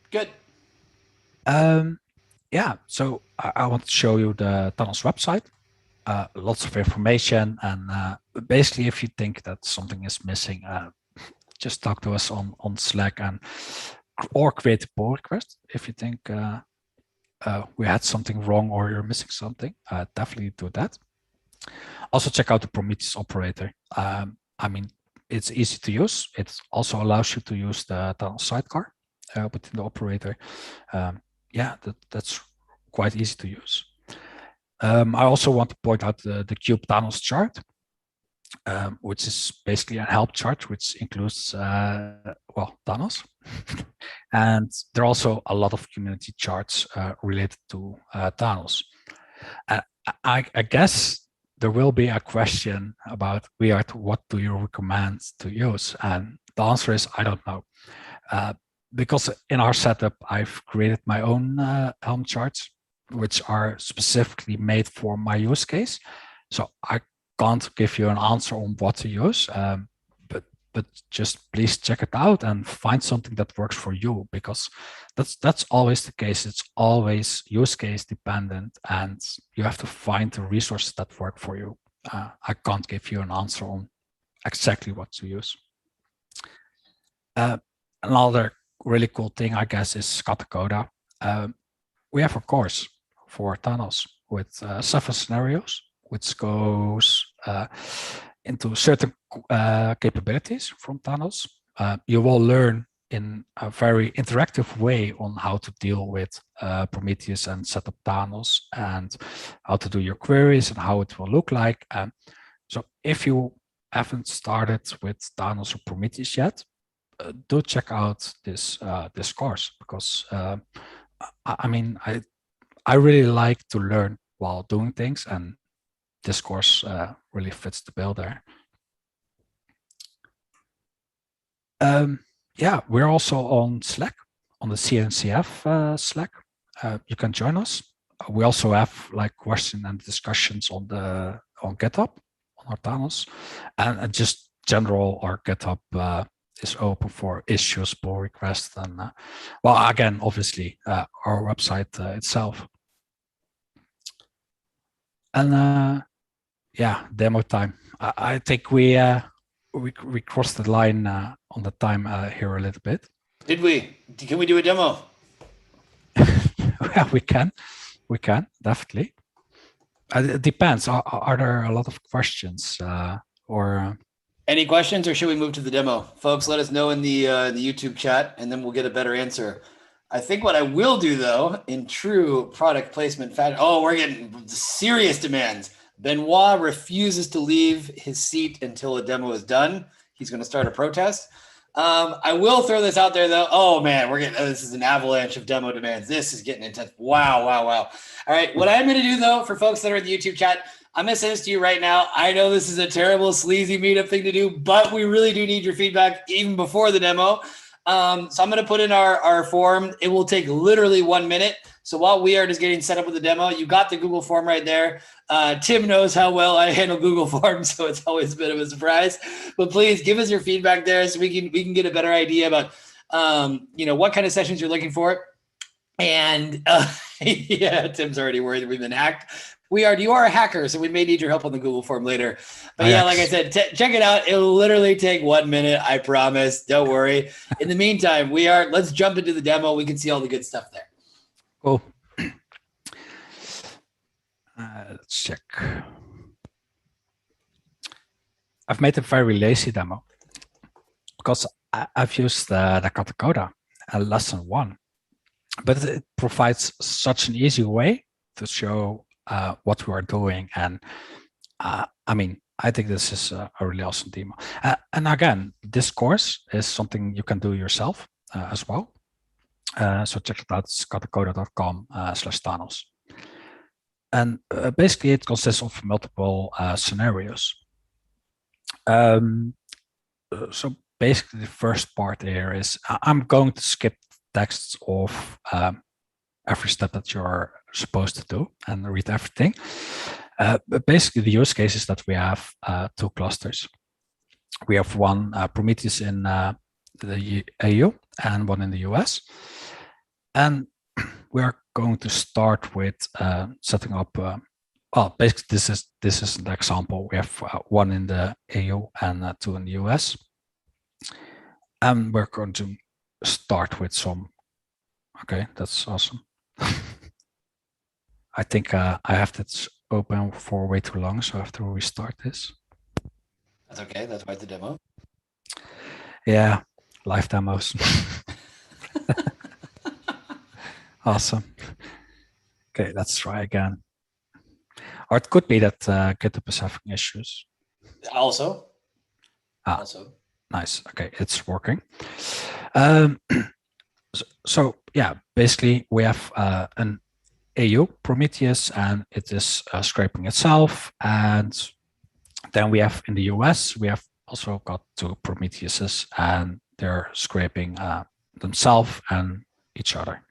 Good. Yeah, so I want to show you the Thanos website. Lots of information, and basically, if you think that something is missing, just talk to us on Slack or create a pull request if you think we had something wrong or you're missing something. Definitely do that. Also, check out the Prometheus operator. I mean, it's easy to use. It also allows you to use the Thanos sidecar within the operator. Yeah, that's quite easy to use. I also want to point out the Cube Thanos chart, which is basically a help chart, which includes, well, Thanos. And there are also a lot of community charts related to Thanos. I guess there will be a question about, Wiard, what do you recommend to use? And the answer is, I don't know. Because in our setup, I've created my own Helm charts, which are specifically made for my use case. So I can't give you an answer on what to use, but just please check it out and find something that works for you, because that's always the case. It's always use case dependent, and you have to find the resources that work for you. I can't give you an answer on exactly what to use. Another really cool thing, I guess, is Katacoda. We have a course for Thanos with 7 scenarios, which goes into certain capabilities from Thanos. You will learn in a very interactive way on how to deal with Prometheus and set up Thanos, and how to do your queries and how it will look like. So if you haven't started with Thanos or Prometheus yet, do check out this course, because I mean, I really like to learn while doing things, and this course really fits the bill there. Yeah, we're also on Slack, on the CNCF Slack. You can join us. We also have like question and discussions on GitHub, on our Thanos, and just general our GitHub is open for issues, pull requests, and well, again, obviously our website itself. And yeah, demo time. I think we crossed the line on the time here a little bit. Did we? Can we do a demo? Yeah, we can definitely. It depends. Are there a lot of questions or? Any questions, or should we move to the demo? Folks, let us know in the YouTube chat, and then we'll get a better answer. I think what I will do, though, in true product placement fashion, we're getting serious demands. Benoit refuses to leave his seat until a demo is done. He's going to start a protest. I will throw this out there, though. Oh, man, this is an avalanche of demo demands. This is getting intense. Wow. All right, what I'm going to do, though, for folks that are in the YouTube chat, I'm going to send this to you right now. I know this is a terrible, sleazy meetup thing to do, but we really do need your feedback even before the demo. So I'm going to put in our form. It will take literally 1 minute. So while Wiard is getting set up with the demo, you got the Google form right there. Tim knows how well I handle Google Forms, so it's always a bit of a surprise. But please give us your feedback there so we can get a better idea about what kind of sessions you're looking for. And yeah, Tim's already worried that we've been hacked. You are a hacker, so we may need your help on the Google form later. But yeah, like I said, check it out. It'll literally take 1 minute, I promise. Don't worry. In the meantime, let's jump into the demo. We can see all the good stuff there. Cool. Let's check. I've made a very lazy demo because I've used the Katacoda lesson 1, but it provides such an easy way to show what we are doing. And I mean, I think this is a really awesome demo. And again, this course is something you can do yourself as well. So check it out, katacoda.com/Thanos. And basically it consists of multiple scenarios. So basically the first part here is I'm going to skip texts of every step that you're supposed to do and read everything. But basically the use case is that we have 2 clusters. We have one Prometheus in the EU and one in the US. And we are going to start with setting up, basically this is an example. We have 1 in the EU and 2 in the US. And we're going to start with some, okay, that's awesome. I think I have this open for way too long, so I have to restart this. That's okay, that's why it's a demo. Yeah, live demos. Awesome. Okay, let's try again. Or it could be that GitHub is having issues. Also. Nice. Okay, it's working. So yeah, basically we have an AU Prometheus, and it is scraping itself. And then we have in the US, we have also got 2 Prometheuses, and they're scraping themselves and each other.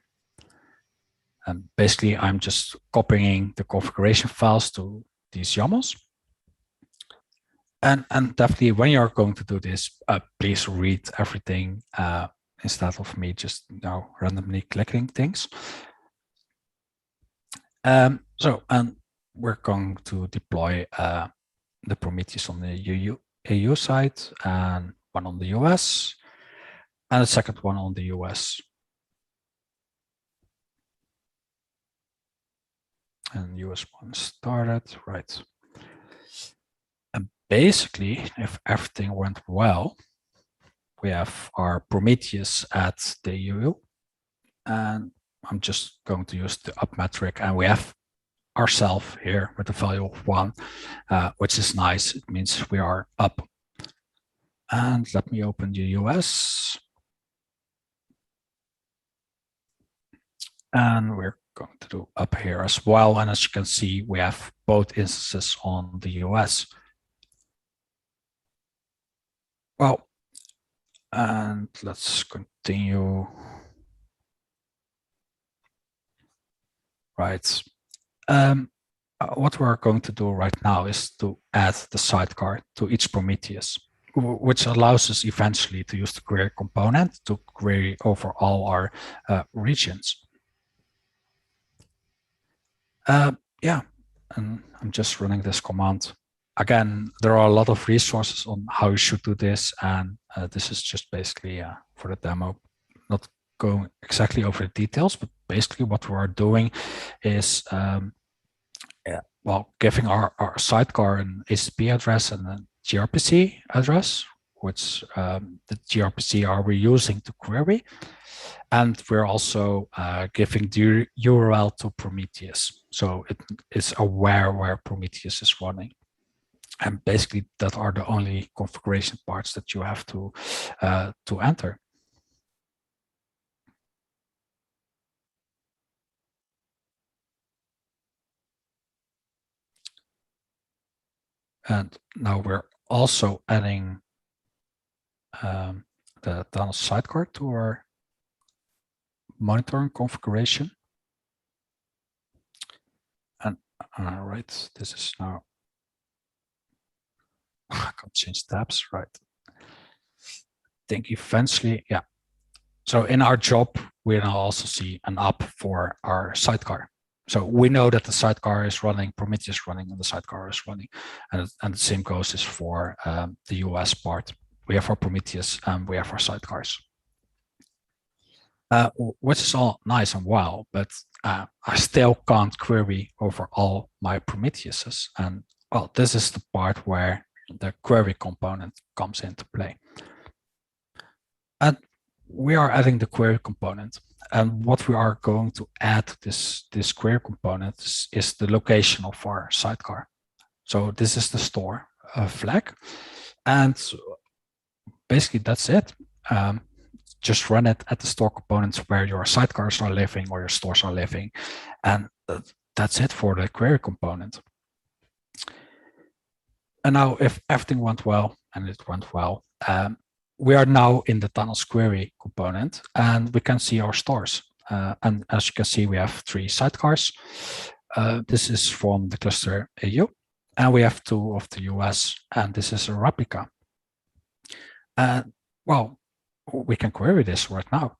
And basically, I'm just copying the configuration files to these YAMLs. And definitely, when you're going to do this, please read everything instead of me just randomly clicking things. And we're going to deploy the Prometheus on the EU side, and one on the US, and the second one on the US. And US one started, right. And basically, if everything went well, we have our Prometheus at the EU, and I'm just going to use the up metric, and we have ourselves here with the value of 1, which is nice. It means we are up. And let me open the US. And we're going to do up here as well. And as you can see, we have both instances on the US. Well, and let's continue. Right. What we're going to do right now is to add the sidecar to each Prometheus, which allows us eventually to use the query component to query over all our regions. Yeah, and I'm just running this command. Again, there are a lot of resources on how you should do this, and this is just basically for the demo, not going exactly over the details, but basically what we are doing is, giving our sidecar an HTTP address and then gRPC address, which the gRPC are we using to query. And we're also giving the URL to Prometheus. So it is aware where Prometheus is running. And basically that are the only configuration parts that you have to enter. And now we're also adding the Thanos sidecar to our monitoring configuration. And all right, this is now, I can change tabs, right? I think eventually, yeah. So in our job, we now also see an app for our sidecar. So we know that the sidecar is running, Prometheus running, and the sidecar is running. And the same goes is for the US part. We have our Prometheus and we have our sidecars. Which is all nice and well, but I still can't query over all my Prometheuses. And well, this is the part where the query component comes into play. And we are adding the query component. And what we are going to add to this query component is the location of our sidecar. So this is the store flag. And basically that's it. Just run it at the store components where your sidecars are living or your stores are living. And that's it for the query component. And now if everything went well, and it went well, we are now in the Thanos query component and we can see our stores. And as you can see, we have 3 sidecars. This is from the cluster EU, and we have 2 of the US, and this is a replica. Well, we can query this right now.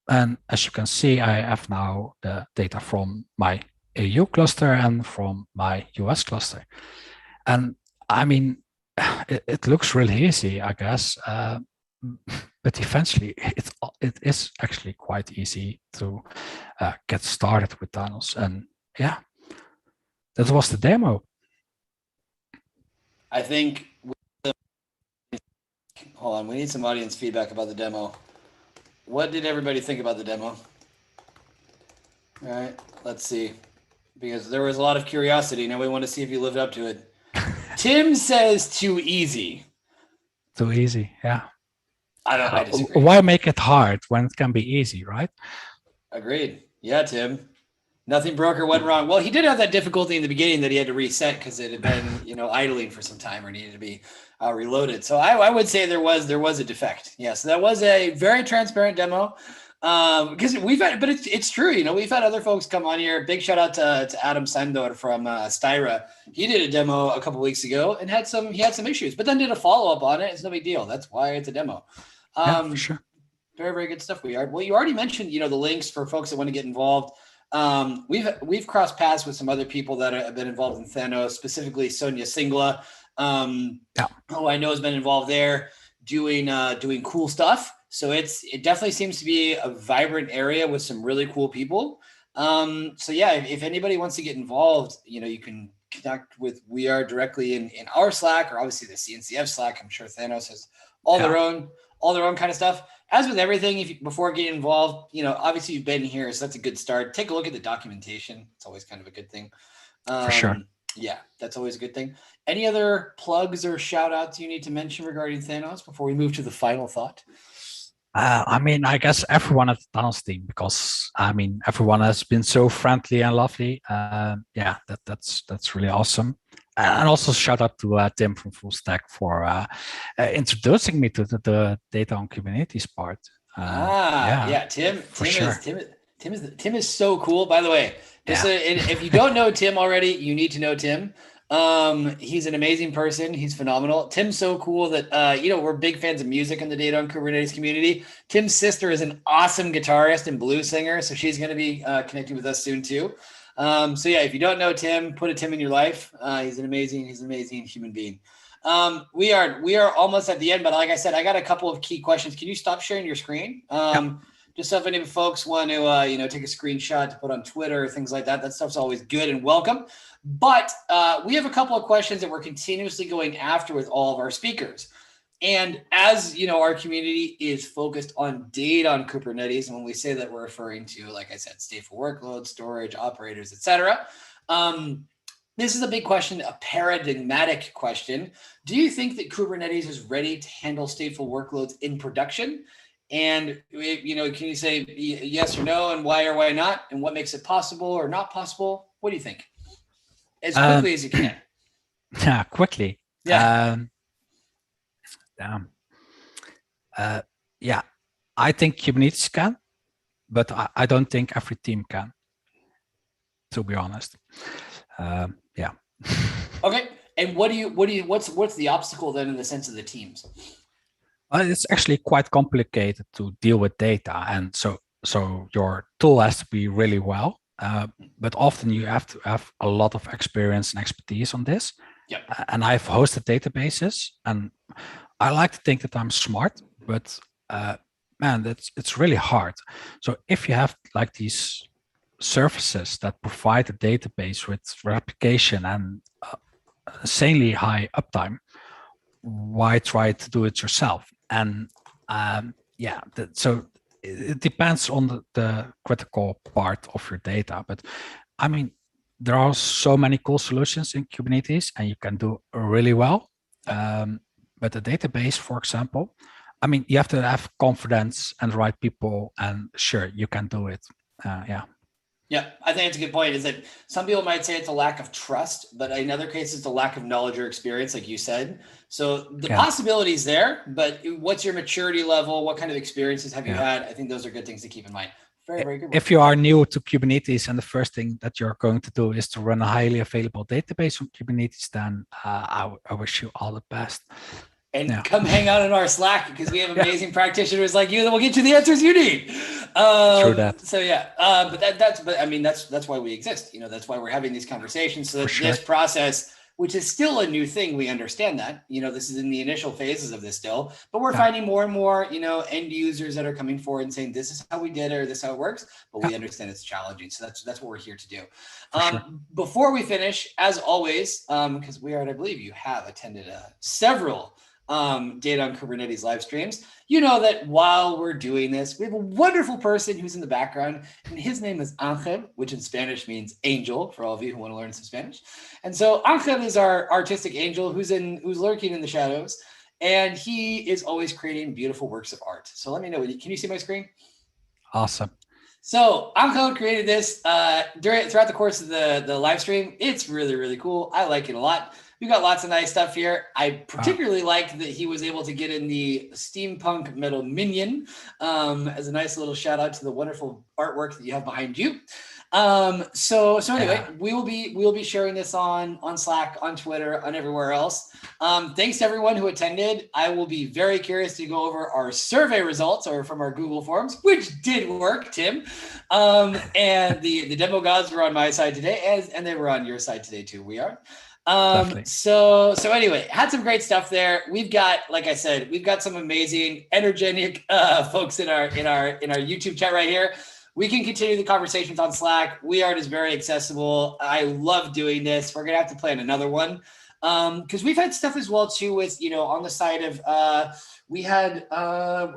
And as you can see, I have now the data from my EU cluster and from my US cluster. And I mean, it looks really easy, I guess, but eventually it is actually quite easy to get started with Thanos. And yeah, that was the demo. I think, hold on, we need some audience feedback about the demo. What did everybody think about the demo? All right, let's see. Because there was a lot of curiosity. Now we want to see if you lived up to it. Tim says too easy. Too easy, yeah. I disagree. Why make it hard when it can be easy, right? Agreed. Yeah, Tim. Nothing broke or went wrong. Well, he did have that difficulty in the beginning that he had to reset because it had been, idling for some time or needed to be reloaded. So I would say there was a defect. Yeah, so that was a very transparent demo. Because we've had, but it's true. We've had other folks come on here. Big shout out to Adam Sandor from Styra. He did a demo a couple weeks ago and he had some issues, but then did a follow up on it. It's no big deal. That's why it's a demo. Yeah, for sure. Very, very good stuff. Well, you already mentioned, the links for folks that want to get involved. We've crossed paths with some other people that have been involved in Thanos, specifically Sonia Singla, who I know has been involved there doing cool stuff. So it definitely seems to be a vibrant area with some really cool people. So yeah, if anybody wants to get involved, you can connect with Wiard directly in our Slack, or obviously the CNCF Slack. I'm sure Thanos has all their own kind of stuff. As with everything, before getting involved, obviously you've been here, so that's a good start. Take a look at the documentation. It's always kind of a good thing. For sure. Yeah, that's always a good thing. Any other plugs or shout outs you need to mention regarding Thanos before we move to the final thought? I guess everyone at the Thanos team, because everyone has been so friendly and lovely. Yeah, that's really awesome. And also shout out to Tim from Fullstaq for introducing me to the data on Kubernetes part. Tim is so cool. By the way, if you don't know Tim already, you need to know Tim. He's an amazing person. He's phenomenal. Tim's so cool that, we're big fans of music in the Data on Kubernetes community. Tim's sister is an awesome guitarist and blues singer. So she's going to be connecting with us soon too. So yeah, if you don't know Tim, put a Tim in your life. He's an amazing human being. We are almost at the end, but like I said, I got a couple of key questions. Can you stop sharing your screen? Just so if any folks want to, take a screenshot to put on Twitter or things like that, that stuff's always good and welcome. But we have a couple of questions that we're continuously going after with all of our speakers. And as you know, our community is focused on data on Kubernetes. And when we say that, we're referring to, like I said, stateful workloads, storage, operators, etc. This is a big question, a paradigmatic question. Do you think that Kubernetes is ready to handle stateful workloads in production? And, can you say yes or no, and why or why not? And what makes it possible or not possible? What do you think? As quickly as you can. Yeah, quickly. Yeah. Yeah, I think Kubernetes can, but I don't think every team can, to be honest. Yeah. Okay. And what's the obstacle then in the sense of the teams? It's actually quite complicated to deal with data, and so your tool has to be really well. But often you have to have a lot of experience and expertise on this. Yep. And I've hosted databases, and I like to think that I'm smart, but man, it's really hard. So if you have like these services that provide a database with replication and insanely high uptime, why try to do it yourself? And so it depends on the critical part of your data. But I mean, there are so many cool solutions in Kubernetes, and you can do really well. But the database, for example, I mean, you have to have confidence and the right people, and sure, you can do it. Yeah, I think it's a good point. Is that some people might say it's a lack of trust, but in other cases, it's a lack of knowledge or experience, like you said. So the possibility is there, but what's your maturity level? What kind of experiences have you had? I think those are good things to keep in mind. Very, very good. If you are new to Kubernetes and the first thing that you're going to do is to run a highly available database on Kubernetes, then I wish you all the best. And come hang out in our Slack, because we have amazing practitioners like you that will get you the answers you need. True that. So that's why we exist. That's why we're having these conversations. So that this process, which is still a new thing, we understand that. This is in the initial phases of this still, but we're finding more and more, end users that are coming forward and saying, this is how we did it, or this is how it works. But we understand it's challenging. So that's what we're here to do. Before we finish, as always, because Wiard, I believe you have attended several data on Kubernetes live streams. You know that while we're doing this, we have a wonderful person who's in the background, and his name is Angel, which in Spanish means angel, for all of you who want to learn some Spanish. And so Angel is our artistic angel who's lurking in the shadows, and he is always creating beautiful works of art. So let me know, can you see my screen? Awesome. So Angel created this throughout the course of the live stream. It's really, really cool. I like it a lot. We've got lots of nice stuff here. I particularly like that he was able to get in the steampunk metal minion as a nice little shout out to the wonderful artwork that you have behind you. So anyway, we will be sharing this on Slack, on Twitter, on everywhere else. Thanks to everyone who attended. I will be very curious to go over our survey results or from our Google Forms, which did work, Tim. And the demo gods were on my side today, and they were on your side today too. We are. So anyway, had some great stuff there. We've got, like I said, we've got some amazing, energetic folks in our YouTube chat right here. We can continue the conversations on Slack. Wiard is very accessible. I love doing this. We're gonna have to plan another one because we've had stuff as well too with on the side of we had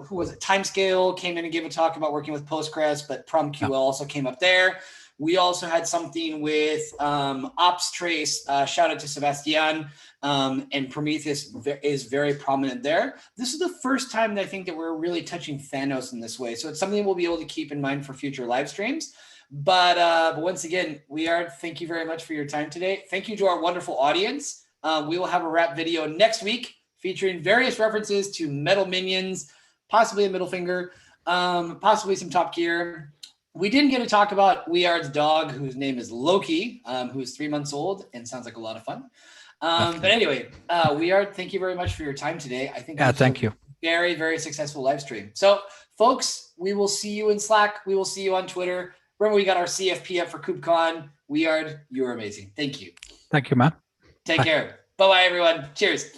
who was it? Timescale came in and gave a talk about working with Postgres, but PromQL also came up there. We also had something with Ops Trace. Shout out to Sebastian, and Prometheus is very prominent there. This is the first time that I think that we're really touching Thanos in this way. So it's something we'll be able to keep in mind for future live streams. But once again, thank you very much for your time today. Thank you to our wonderful audience. We will have a wrap video next week featuring various references to metal minions, possibly a middle finger, possibly some Top Gear. We didn't get to talk about Wiard's dog, whose name is Loki, who is 3 months old and sounds like a lot of fun. But anyway, Wiard, thank you very much for your time today. I think thank you. Very, very successful live stream. So, folks, we will see you in Slack. We will see you on Twitter. Remember, we got our CFP up for KubeCon. Wiard, you're amazing. Thank you. Thank you, man. Take care. Bye-bye, everyone. Cheers.